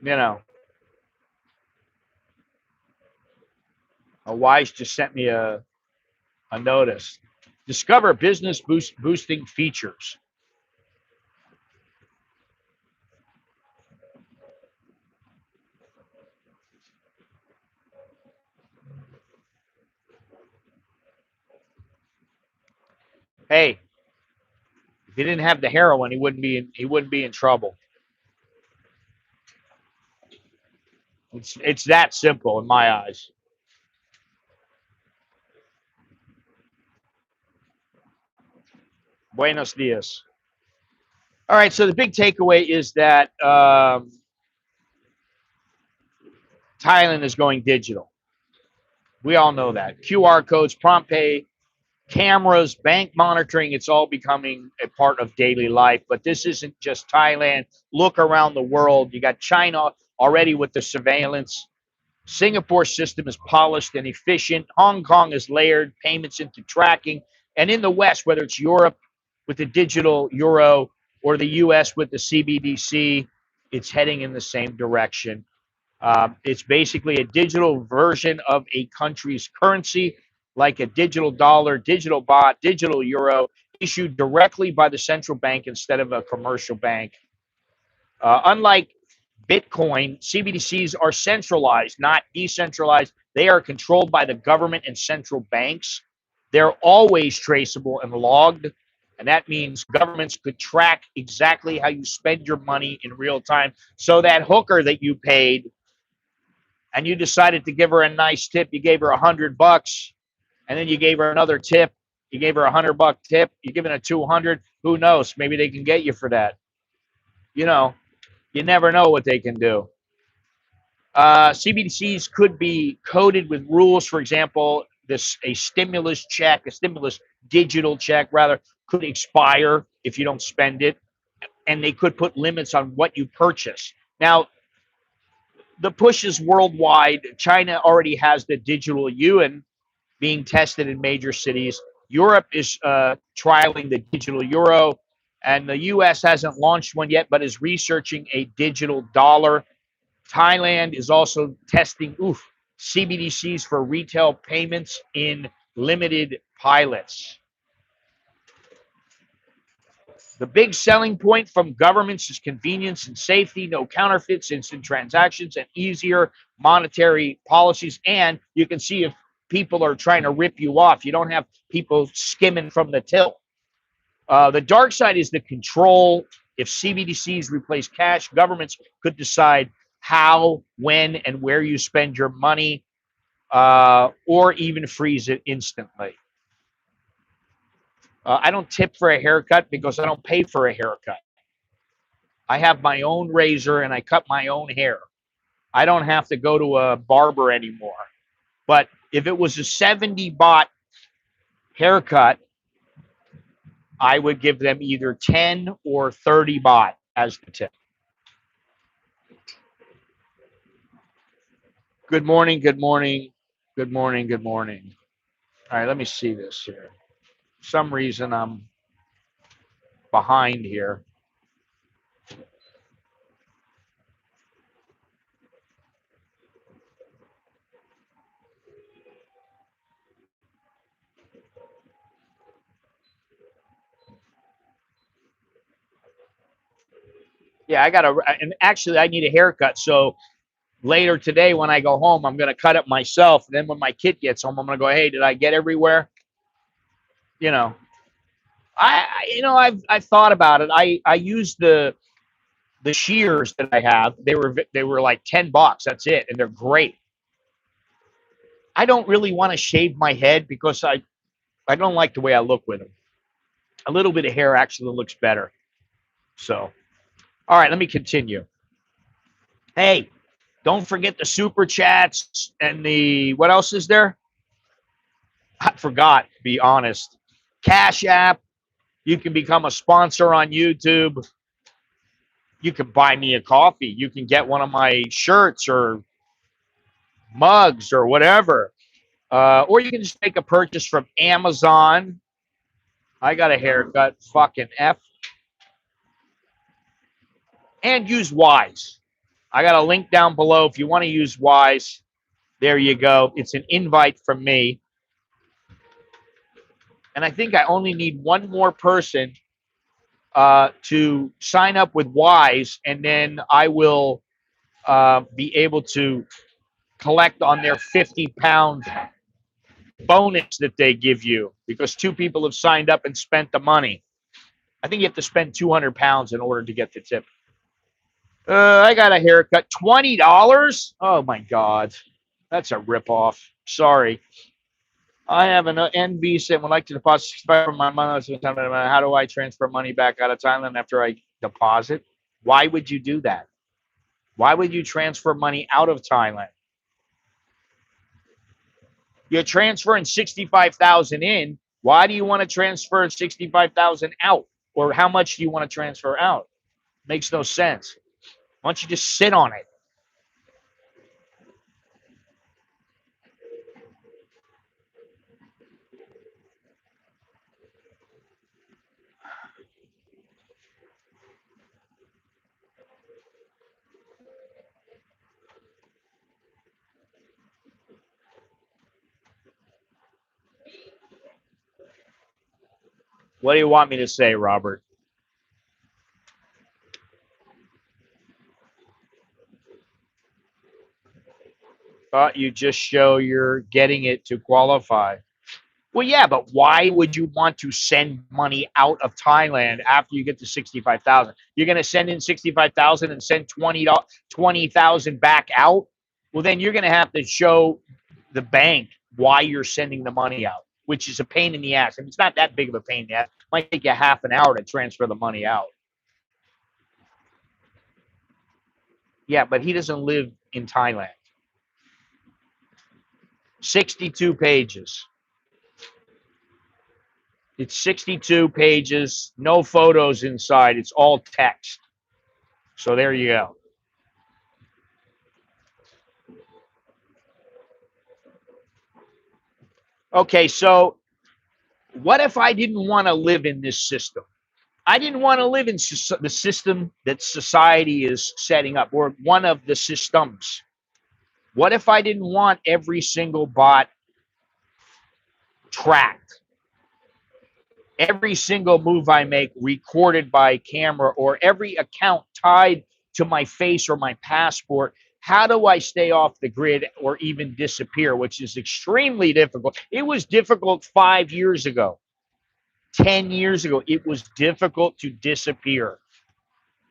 a Wise just sent me a notice. Discover business boosting features. Hey, if he didn't have the heroin, he wouldn't be in trouble. It's that simple in my eyes. Buenos dias. All right, so the big takeaway is that Thailand is going digital. We all know that. QR codes, PromptPay, cameras, bank monitoring, it's all becoming a part of daily life. But this isn't just Thailand. Look around the world. You got China already with the surveillance. Singapore's system is polished and efficient. Hong Kong is layered payments into tracking. And in the West, whether it's Europe with the digital euro or the US with the CBDC, it's heading in the same direction. It's basically a digital version of a country's currency, like a digital dollar, digital baht, digital euro, issued directly by the central bank instead of a commercial bank. Unlike Bitcoin, CBDCs are centralized, not decentralized. They are controlled by the government and central banks. They're always traceable and logged. And that means governments could track exactly how you spend your money in real time. So that hooker that you paid and you decided to give her a nice tip, you gave her $100, and then you gave her another tip, you gave her $100 tip, you give it a 200. Who knows? Maybe they can get you for that. You know, you never know what they can do. CBDCs could be coded with rules. For example, a stimulus check, a stimulus digital check rather, could expire if you don't spend it, and they could put limits on what you purchase. Now, the push is worldwide. China already has the digital yuan being tested in major cities. Europe is trialing the digital euro, and the US hasn't launched one yet, but is researching a digital dollar. Thailand is also testing CBDCs for retail payments in limited pilots. The big selling point from governments is convenience and safety, no counterfeits, instant transactions, and easier monetary policies. And you can see if people are trying to rip you off. You don't have people skimming from the till. The dark side is the control. If CBDCs replace cash, governments could decide how, when, and where you spend your money, or even freeze it instantly. I don't tip for a haircut because I don't pay for a haircut. I have my own razor and I cut my own hair. I don't have to go to a barber anymore. But if it was a 70 baht haircut, I would give them either 10 or 30 baht as the tip. Good morning, good morning, good morning, good morning. All right, let me see this here. For some reason I'm behind here. Yeah, and actually I need a haircut. So later today when I go home, I'm going to cut it myself. And then when my kid gets home, I'm going to go, hey, did I get everywhere? You know, I've thought about it. I use the shears that I have. They were like $10. That's it, and they're great. I don't really want to shave my head because I don't like the way I look with them. A little bit of hair actually looks better. So, all right, let me continue. Hey, don't forget the super chats and what else is there? I forgot, to be honest. Cash App. You can become a sponsor on YouTube. You can buy me a coffee. You can get one of my shirts or mugs or whatever. Or you can just make a purchase from Amazon. I got a haircut. Fucking F. And use Wise. I got a link down below if you want to use Wise. There you go. It's an invite from me. And I think I only need one more person to sign up with Wise, and then I will be able to collect on their 50-pound bonus that they give you because 2 people have signed up and spent the money. I think you have to spend 200 pounds in order to get the tip. I got a haircut. $20? Oh, my God. That's a ripoff. Sorry. I have an NBC and would like to deposit from my money. How do I transfer money back out of Thailand after I deposit? Why would you do that? Why would you transfer money out of Thailand? You're transferring 65,000 in. Why do you want to transfer 65,000 out? Or how much do you want to transfer out? Makes no sense. Why don't you just sit on it? What do you want me to say, Robert? Thought you just show you're getting it to qualify. Well, yeah, but why would you want to send money out of Thailand after you get to 65,000? You're going to send in 65,000 and send 20,000 back out. Well, then you're going to have to show the bank why you're sending the money out, which is a pain in the ass. And it's not that big of a pain in the ass. It might take you half an hour to transfer the money out. Yeah, but he doesn't live in Thailand. 62 pages. It's 62 pages, no photos inside. It's all text. So there you go. Okay, so what if I didn't want to live in this system? I didn't want to live in the system that society is setting up, or one of the systems. What if I didn't want every single bot tracked? Every single move I make recorded by camera, or every account tied to my face or my passport? How do I stay off the grid or even disappear, which is extremely difficult? It was difficult 5 years ago, 10 years ago. It was difficult to disappear.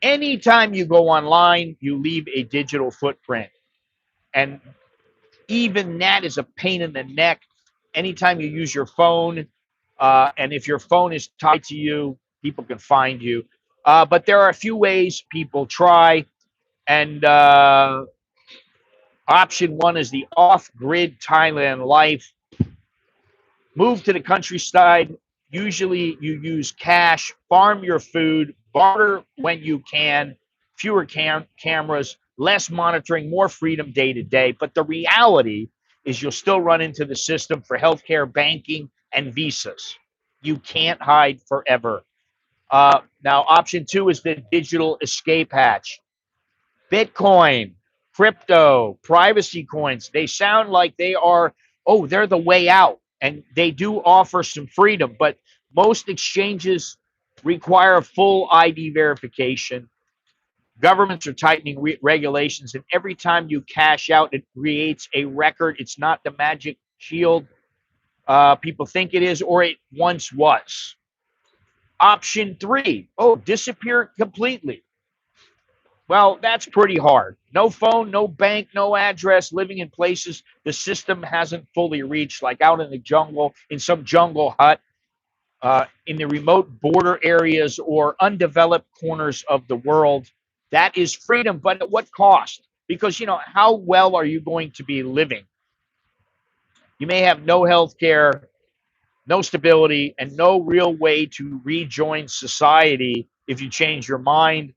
Anytime you go online, you leave a digital footprint. And even that is a pain in the neck. Anytime you use your phone, and if your phone is tied to you, people can find you. But there are a few ways people try. And option one is the off-grid Thailand life. Move to the countryside. Usually you use cash, farm your food, barter when you can, fewer cameras, less monitoring, more freedom day to day. But the reality is you'll still run into the system for healthcare, banking, and visas. You can't hide forever. Now, option two is the digital escape hatch. Bitcoin, crypto, privacy coins, they sound like they are, oh, they're the way out. And they do offer some freedom, but most exchanges require full ID verification. Governments are tightening regulations, and every time you cash out, it creates a record. It's not the magic shield people think it is, or it once was. Option three, oh, disappear completely. Well, that's pretty hard. No phone, no bank, no address, living in places the system hasn't fully reached, like out in the jungle, in some jungle hut, in the remote border areas or undeveloped corners of the world. That is freedom, but at what cost? Because, how well are you going to be living? You may have no health care, no stability, and no real way to rejoin society if you change your mind.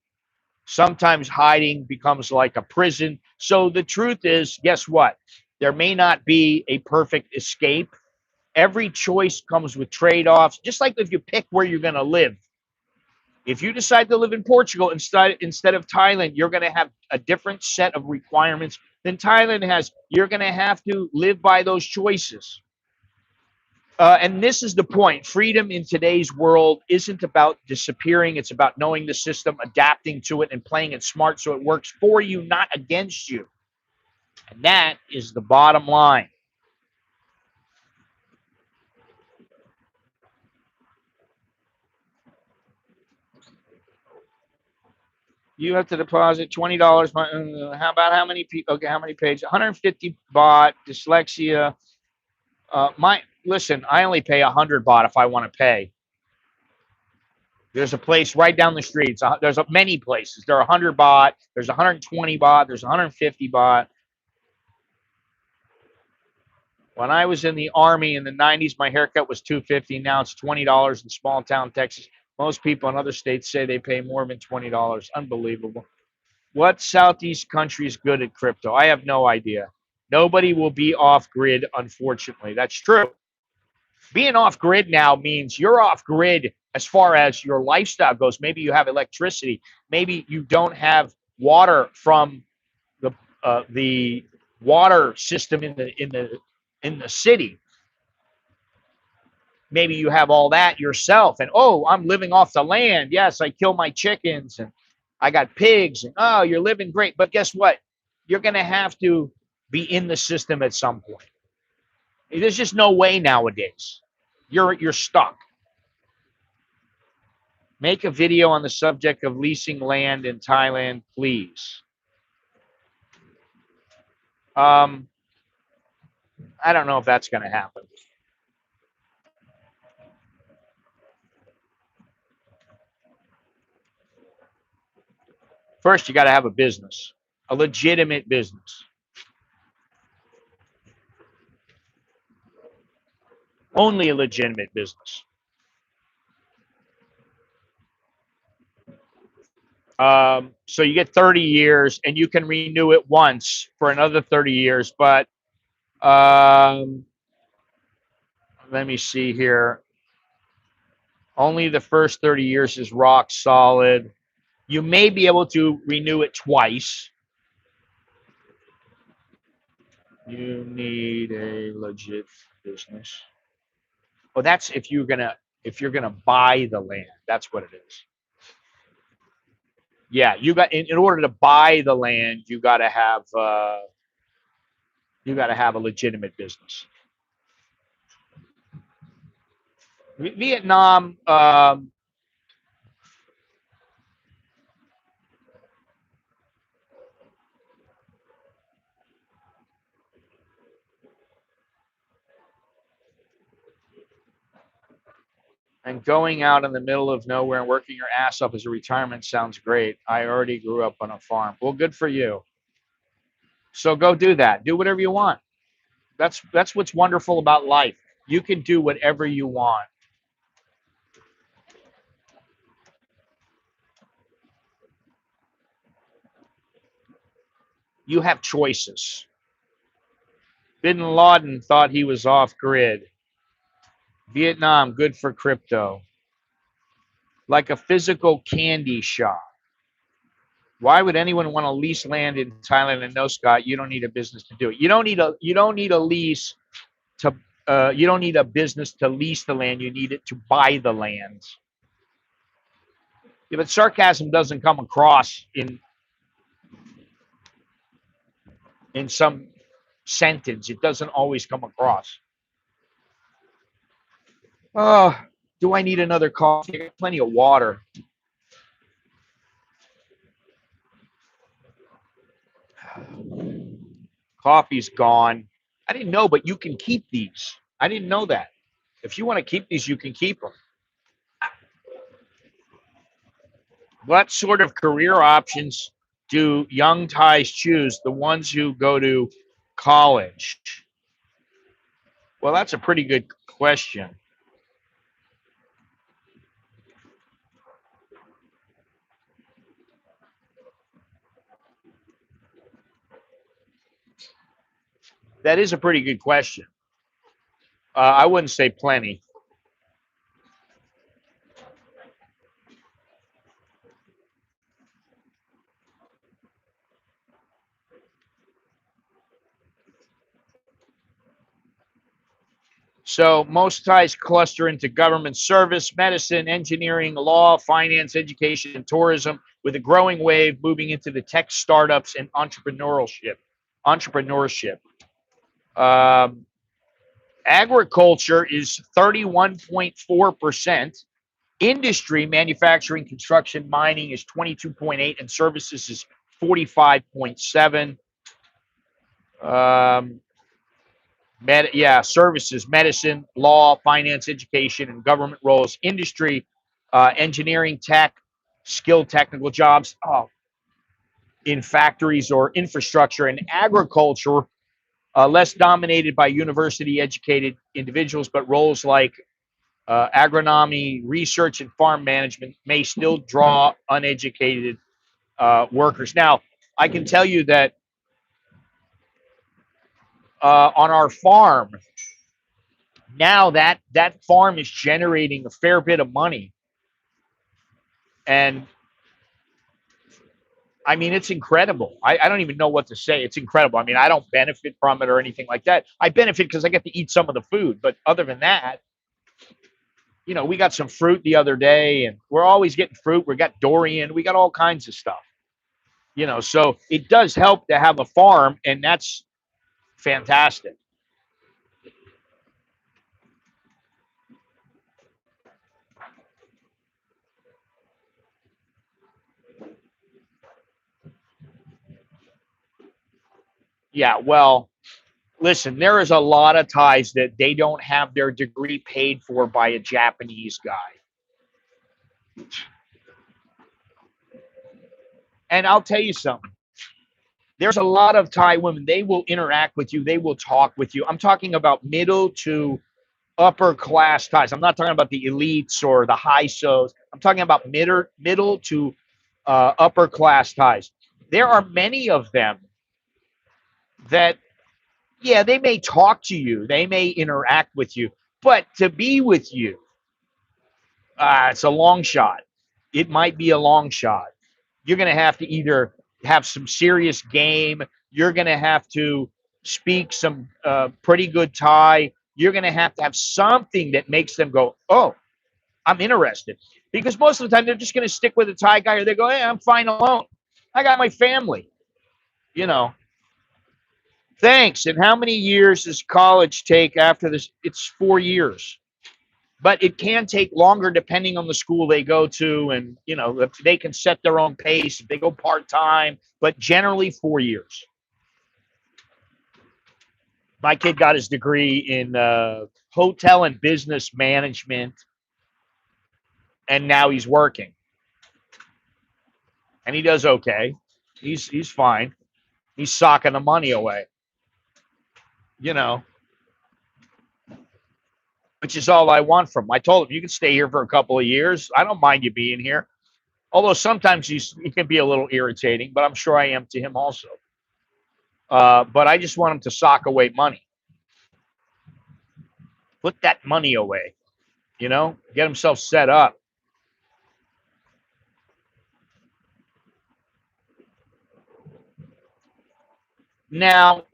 Sometimes hiding becomes like a prison. So the truth is, guess what? There may not be a perfect escape. Every choice comes with trade-offs, just like if you pick where you're going to live. If you decide to live in Portugal instead of Thailand, you're going to have a different set of requirements than Thailand has. You're going to have to live by those choices. And this is the point. Freedom in today's world isn't about disappearing. It's about knowing the system, adapting to it, and playing it smart so it works for you, not against you. And that is the bottom line. You have to deposit $20. How about how many people? Okay, how many pages? 150 baht. Dyslexia. Listen. I only pay 100 baht if I want to pay. There's a place right down the street. There's many places. There are 100 baht. There's 120 baht. There's 150 baht. When I was in the Army in the 90s, my haircut was $250. Now it's $20 in small town Texas. Most people in other states say they pay more than $20. Unbelievable. What Southeast country is good at crypto? I have no idea. Nobody will be off grid, unfortunately. That's true. Being off grid now means you're off grid as far as your lifestyle goes. Maybe you have electricity. Maybe you don't have water from the water system in the city. Maybe you have all that yourself, and oh, I'm living off the land. Yes, I kill my chickens and I got pigs, and oh, you're living great. But guess what? You're going to have to be in the system at some point. There's just no way nowadays. You're stuck. Make a video on the subject of leasing land in Thailand, please. I don't know if that's going to happen. First, you got to have a business, a legitimate business. Only a legitimate business. So you get 30 years, and you can renew it once for another 30 years. But let me see here. Only the first 30 years is rock solid. You may be able to renew it twice. You need a legit business. Oh, that's if you're gonna buy the land. That's what it is. Yeah, you got in order to buy the land, you got to have a legitimate business. Vietnam, and going out in the middle of nowhere and working your ass off as a retirement sounds great. I already grew up on a farm. Well, good for you. So go do that. Do whatever you want. That's what's wonderful about life. You can do whatever you want. You have choices. Bin Laden thought he was off grid. Vietnam, good for crypto. Like a physical candy shop. Why would anyone want to lease land in Thailand? And no, Scott, you don't need a business to do it. You don't need a lease to you don't need a business to lease the land. You need it to buy the land. Yeah, but sarcasm doesn't come across in some sentence. It doesn't always come across. Oh, do I need another coffee? I got plenty of water. Coffee's gone. I didn't know, but you can keep these. I didn't know that. If you want to keep these, you can keep them. What sort of career options do young Thais choose? The ones who go to college? Well, that's a pretty good question. That is a pretty good question. I wouldn't say plenty. So most Thais cluster into government service, medicine, engineering, law, finance, education, and tourism, with a growing wave moving into the tech startups and entrepreneurship. Um, Agriculture is 31.4%. Industry, manufacturing, construction, mining is 22.8, and services is 45.7. Services, medicine, law, finance, education, and government roles. Industry, engineering, tech, skilled technical jobs in factories or infrastructure. And agriculture, less dominated by university-educated individuals, but roles like agronomy, research, and farm management may still draw uneducated workers. Now, I can tell you that on our farm, now that farm is generating a fair bit of money, and I mean, it's incredible. I don't even know what to say. It's incredible. I mean, I don't benefit from it or anything like that. I benefit because I get to eat some of the food, but other than that, we got some fruit the other day, and we're always getting fruit. We got durian. We got all kinds of stuff. So it does help to have a farm, and that's fantastic. Yeah, well, listen, there is a lot of Thais that they don't have their degree paid for by a Japanese guy. And I'll tell you something. There's a lot of Thai women. They will interact with you. They will talk with you. I'm talking about middle to upper class Thais. I'm not talking about the elites or the high sos. I'm talking about middle to upper class Thais. There are many of them that, yeah, they may talk to you, they may interact with you, but to be with you, it's a long shot. It might be a long shot. You're going to have to either have some serious game. You're going to have to speak some pretty good Thai. You're going to have something that makes them go, oh, I'm interested. Because most of the time they're just going to stick with a Thai guy, or they go, hey, I'm fine alone. I got my family, you know. Thanks. And how many years does college take after this? It's 4 years. But it can take longer depending on the school they go to, and if they can set their own pace, if they go part-time, but generally 4 years. My kid got his degree in hotel and business management, and now he's working, and he does okay. He's fine. He's socking the money away, you know, which is all I want from him. I told him, you can stay here for a couple of years. I don't mind you being here. Although sometimes he can be a little irritating, but I'm sure I am to him also. But I just want him to sock away money. Put that money away, get himself set up. Now,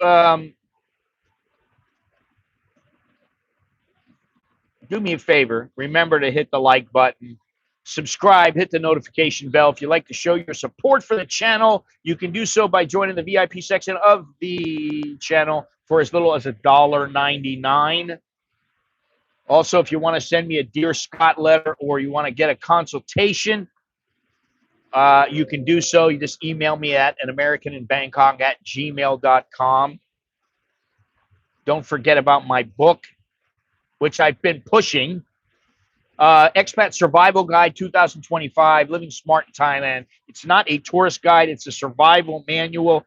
do me a favor. Remember to hit the like button, subscribe, hit the notification bell. If you'd like to show your support for the channel, you can do so by joining the VIP section of the channel for as little as $1.99. Also, if you want to send me a Dear Scott letter, or you want to get a consultation, you can do so. You just email me at anamericaninbangkok@gmail.com. Don't forget about my book, which I've been pushing. Expat Survival Guide 2025, Living Smart in Thailand. It's not a tourist guide. It's a survival manual.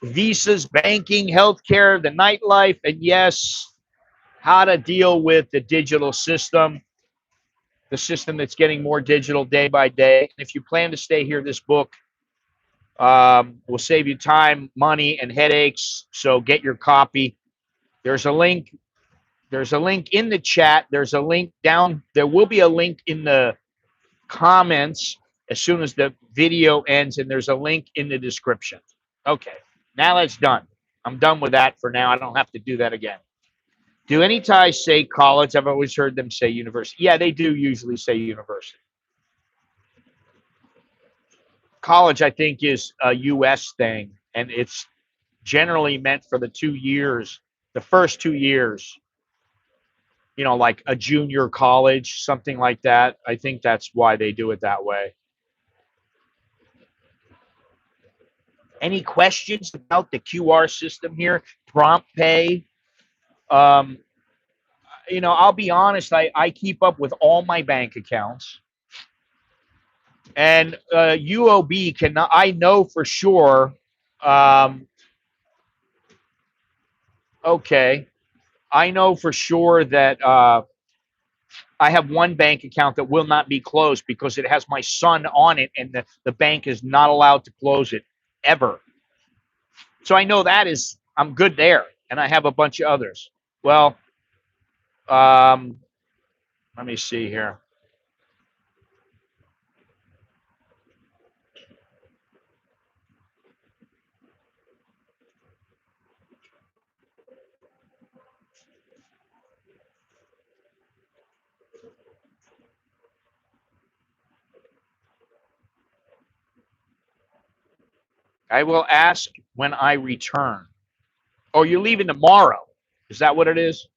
Visas, banking, healthcare, the nightlife, and yes, how to deal with the digital system, the system that's getting more digital day by day. And if you plan to stay here, this book will save you time, money, and headaches. So get your copy. There's a link. There's a link in the chat. There's a link down. There will be a link in the comments as soon as the video ends, and there's a link in the description. Okay, now that's done. I'm done with that for now. I don't have to do that again. Do any Thais say college? I've always heard them say university. Yeah, they do usually say university. College, I think, is a U.S. thing, and it's generally meant for the 2 years, the first 2 years, like a junior college, something like that. I think that's why they do it that way. Any questions about the QR system here? PromptPay. I'll be honest, I keep up with all my bank accounts. And UOB cannot, I know for sure. Okay. I know for sure that I have one bank account that will not be closed because it has my son on it, and the bank is not allowed to close it ever. So I know I'm good there, and I have a bunch of others. Well, let me see here. I will ask when I return. Oh, you're leaving tomorrow. Is that what it is?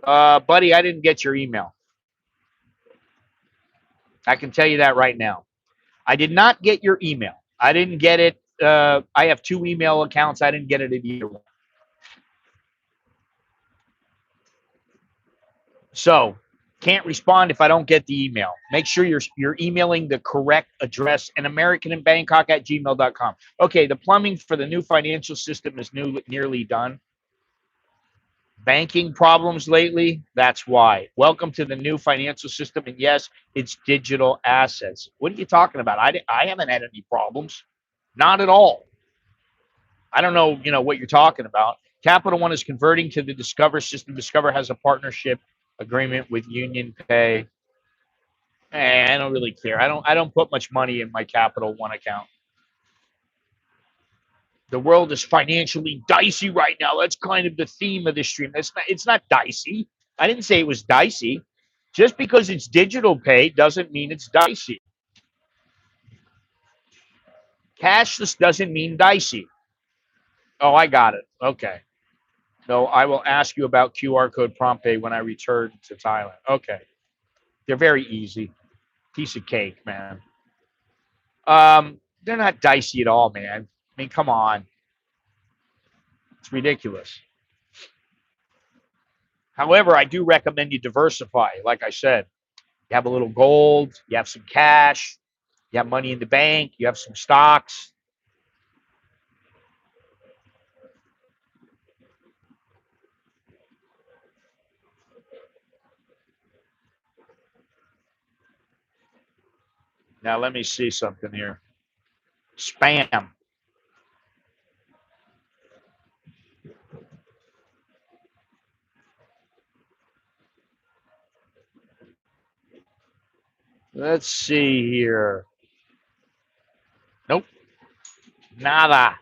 Buddy, I didn't get your email. I can tell you that right now. I did not get your email. I didn't get it. I have 2 email accounts. I didn't get it at either one. So can't respond if I don't get the email. Make sure you're emailing the correct address, and anamericaninbangkok at gmail.com. Okay, the plumbing for the new financial system is nearly done. Banking problems lately, that's why. Welcome to the new financial system, and yes, it's digital assets. What are you talking about? I haven't had any problems. Not at all. I don't know, what you're talking about. Capital One is converting to the Discover system. Discover has a partnership agreement with Union Pay. I don't really care. I don't put much money in my Capital One account. The world is financially dicey right now. That's kind of the theme of this stream. It's not dicey. I didn't say it was dicey. Just because it's digital pay doesn't mean it's dicey. Cashless doesn't mean dicey. Oh, I got it. Okay. No, I will ask you about QR code PromptPay when I return to Thailand. Okay. They're very easy. Piece of cake, man. They're not dicey at all, man. I mean, come on. It's ridiculous. However, I do recommend you diversify. Like I said, you have a little gold, you have some cash, you have money in the bank, you have some stocks. Now, let me see something here. Spam. Let's see here. Nope. Nada.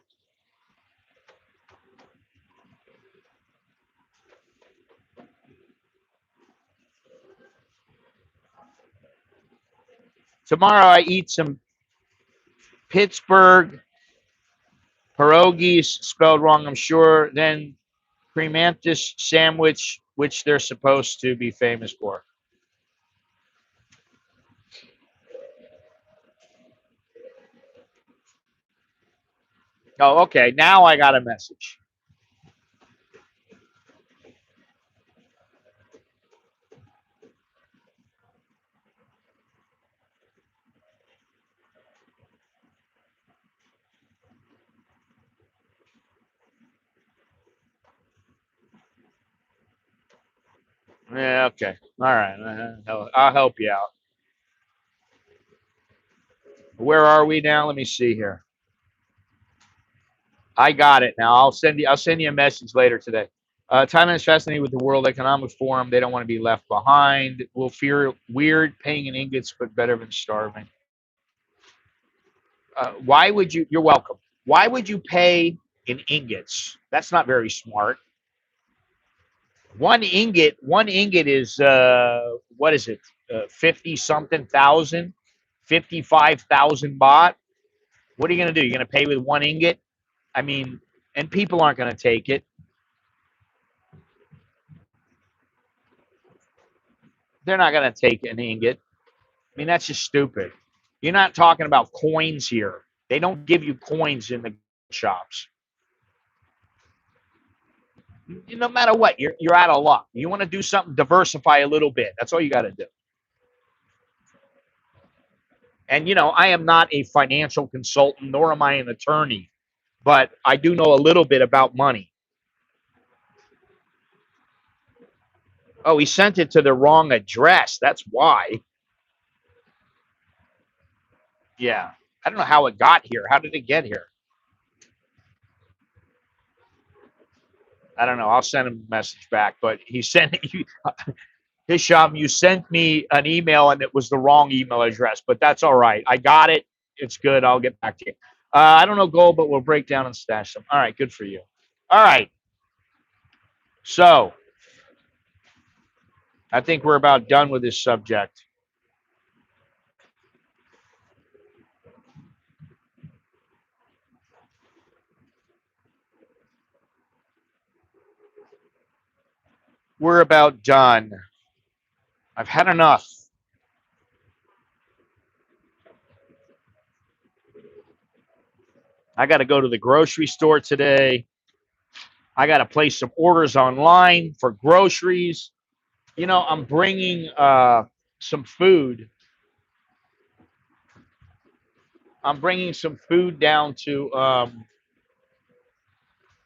Tomorrow I eat some Pittsburgh pierogies, spelled wrong, I'm sure. Then cremantis sandwich, which they're supposed to be famous for. Oh, okay. Now I got a message. Yeah, okay. All right. I'll help you out. Where are we now? Let me see here. I got it now. I'll send you a message later today. Thailand is fascinated with the World Economic Forum. They don't want to be left behind. Will fear weird paying in ingots, but better than starving. Why would you? You're welcome. Why would you pay in ingots? That's not very smart. One ingot is what is it? 50 something thousand, 55,000 baht. What are you gonna do? You're gonna pay with one ingot? I mean, and people aren't gonna take it. They're not gonna take an ingot. I mean, that's just stupid. You're not talking about coins here. They don't give you coins in the shops. No matter what, you're out of luck. You want to do something, diversify a little bit. That's all you got to do. And I am not a financial consultant, nor am I an attorney, but I do know a little bit about money. Oh, he sent it to the wrong address. That's why. Yeah. I don't know how it got here. How did it get here? I don't know. I'll send him a message back, but he sent you. Hisham, you sent me an email and it was the wrong email address, but that's all right. I got it. It's good. I'll get back to you. I don't know gold, but we'll break down and stash them. All right, good for you. All right. So I think we're about done with this subject. We're about done. I've had enough. I got to go to the grocery store today. I got to place some orders online for groceries. You know, I'm bringing some food. I'm bringing some food down to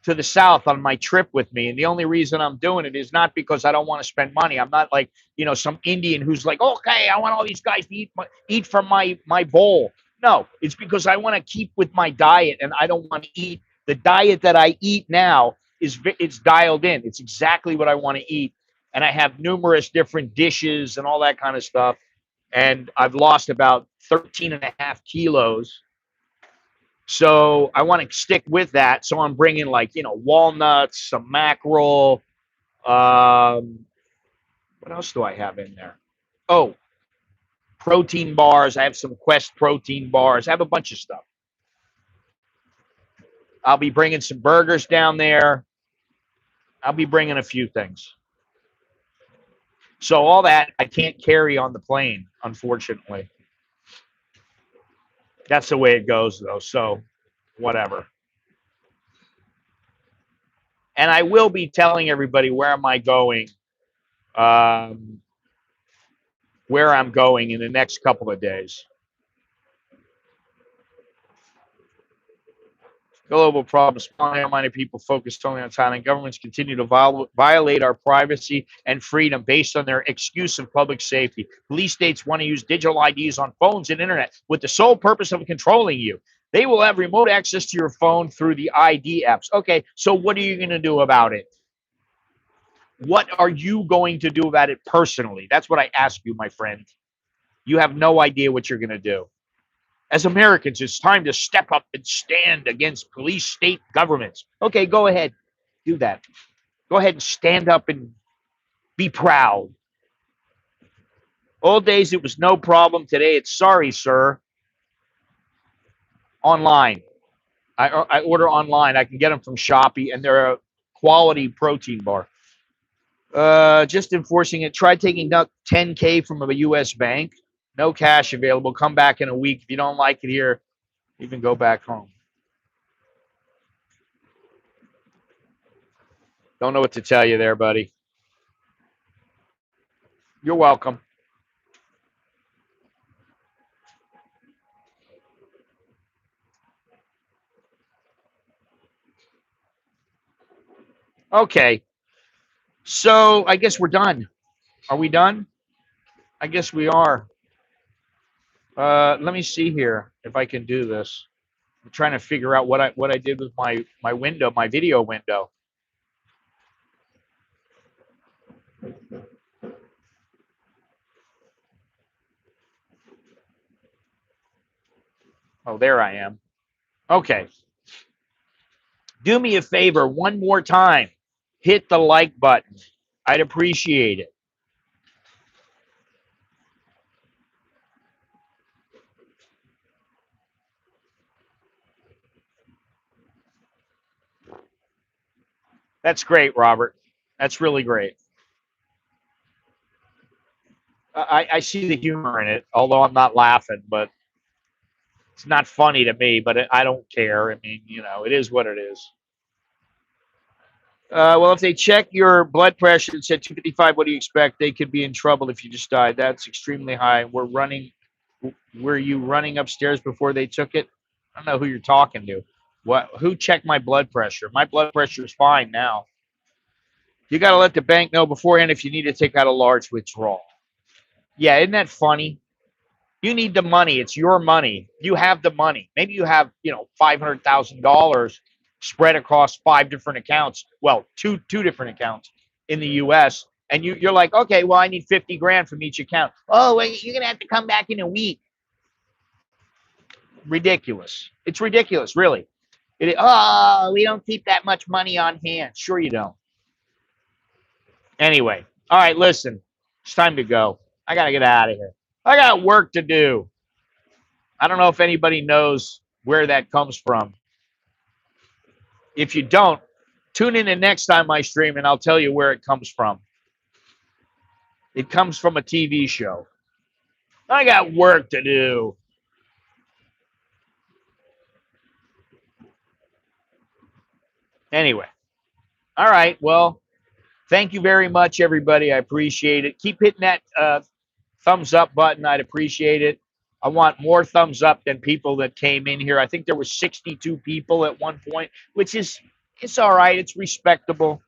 the South on my trip with me. And the only reason I'm doing it is not because I don't want to spend money. I'm not like, some Indian who's like, okay, I want all these guys to eat from my bowl. No, it's because I want to keep with my diet, and I don't want to eat the diet that I eat now it's dialed in. It's exactly what I want to eat. And I have numerous different dishes and all that kind of stuff. And I've lost about 13 and a half kilos. So I want to stick with that. So I'm bringing walnuts, some mackerel. What else do I have in there? Oh, protein bars. I have some Quest protein bars. I have a bunch of stuff. I'll be bringing some burgers down there. I'll be bringing a few things. So all that I can't carry on the plane, unfortunately. That's the way it goes, though. So whatever. And I will be telling everybody where am I going, where I'm going in the next couple of days. Global problems. Minded people focused only on Thailand. Governments continue to violate our privacy and freedom based on their excuse of public safety. Police states want to use digital IDs on phones and internet with the sole purpose of controlling you. They will have remote access to your phone through the ID apps. Okay, so what are you going to do about it? What are you going to do about it personally? That's what I ask you, my friend. You have no idea what you're going to do. As Americans, it's time to step up and stand against police state governments. Okay, go ahead. Do that. Go ahead and stand up and be proud. Old days, it was no problem. Today, it's sorry, sir. Online. I order online. I can get them from Shopee, and they're a quality protein bar. Just enforcing it. Try taking out $10K from a U.S. bank. No cash available. Come back in a week. If you don't like it here, you can go back home. Don't know what to tell you there, buddy. You're welcome. Okay. So I guess we're done. Are we done? I guess we are. Let me see here if I can do this. I'm trying to figure out what I did with my window, my video window. Oh, there I am. Okay. Do me a favor one more time. Hit the like button. I'd appreciate it. That's great, Robert. That's really great. I see the humor in it, although I'm not laughing, but it's not funny to me, but I don't care. I mean, it is what it is. Well, if they check your blood pressure and said 255, what do you expect? They could be in trouble if you just died. That's extremely high. Were you running upstairs before they took it? I don't know who you're talking to. Who checked my blood pressure? My blood pressure is fine now. You got to let the bank know beforehand if you need to take out a large withdrawal. Yeah, isn't that funny? You need the money. It's your money. You have the money. Maybe you have, $500,000 spread across 5 different accounts. Well, two different accounts in the U.S. And you're like, okay, well, I need 50 grand from each account. Oh, well, you're gonna have to come back in a week. Ridiculous. It's ridiculous, really. We don't keep that much money on hand. Sure, you don't. Anyway, all right, listen. It's time to go. I gotta get out of here. I got work to do. I don't know if anybody knows where that comes from. If you don't, tune in the next time I stream and I'll tell you where it comes from. It comes from a TV show. I got work to do. Anyway, all right. Well, thank you very much, everybody. I appreciate it. Keep hitting that thumbs up button. I'd appreciate it. I want more thumbs up than people that came in here. I think there were 62 people at one point, which is it's all right. It's respectable.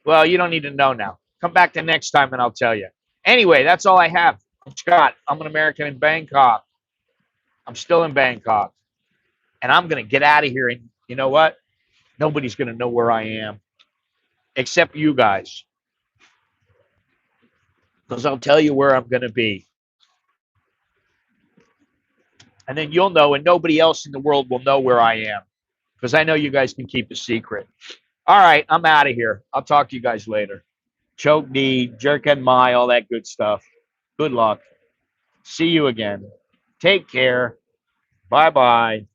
Well, you don't need to know now. Come back the next time and I'll tell you. Anyway, that's all I have. I'm Scott. I'm an American in Bangkok. I'm still in Bangkok. And I'm going to get out of here. And you know what? Nobody's going to know where I am except you guys. Because I'll tell you where I'm going to be. And then you'll know, and nobody else in the world will know where I am. Because I know you guys can keep a secret. All right, I'm out of here. I'll talk to you guys later. Choke D, jerk and my, all that good stuff. Good luck. See you again. Take care. Bye-bye.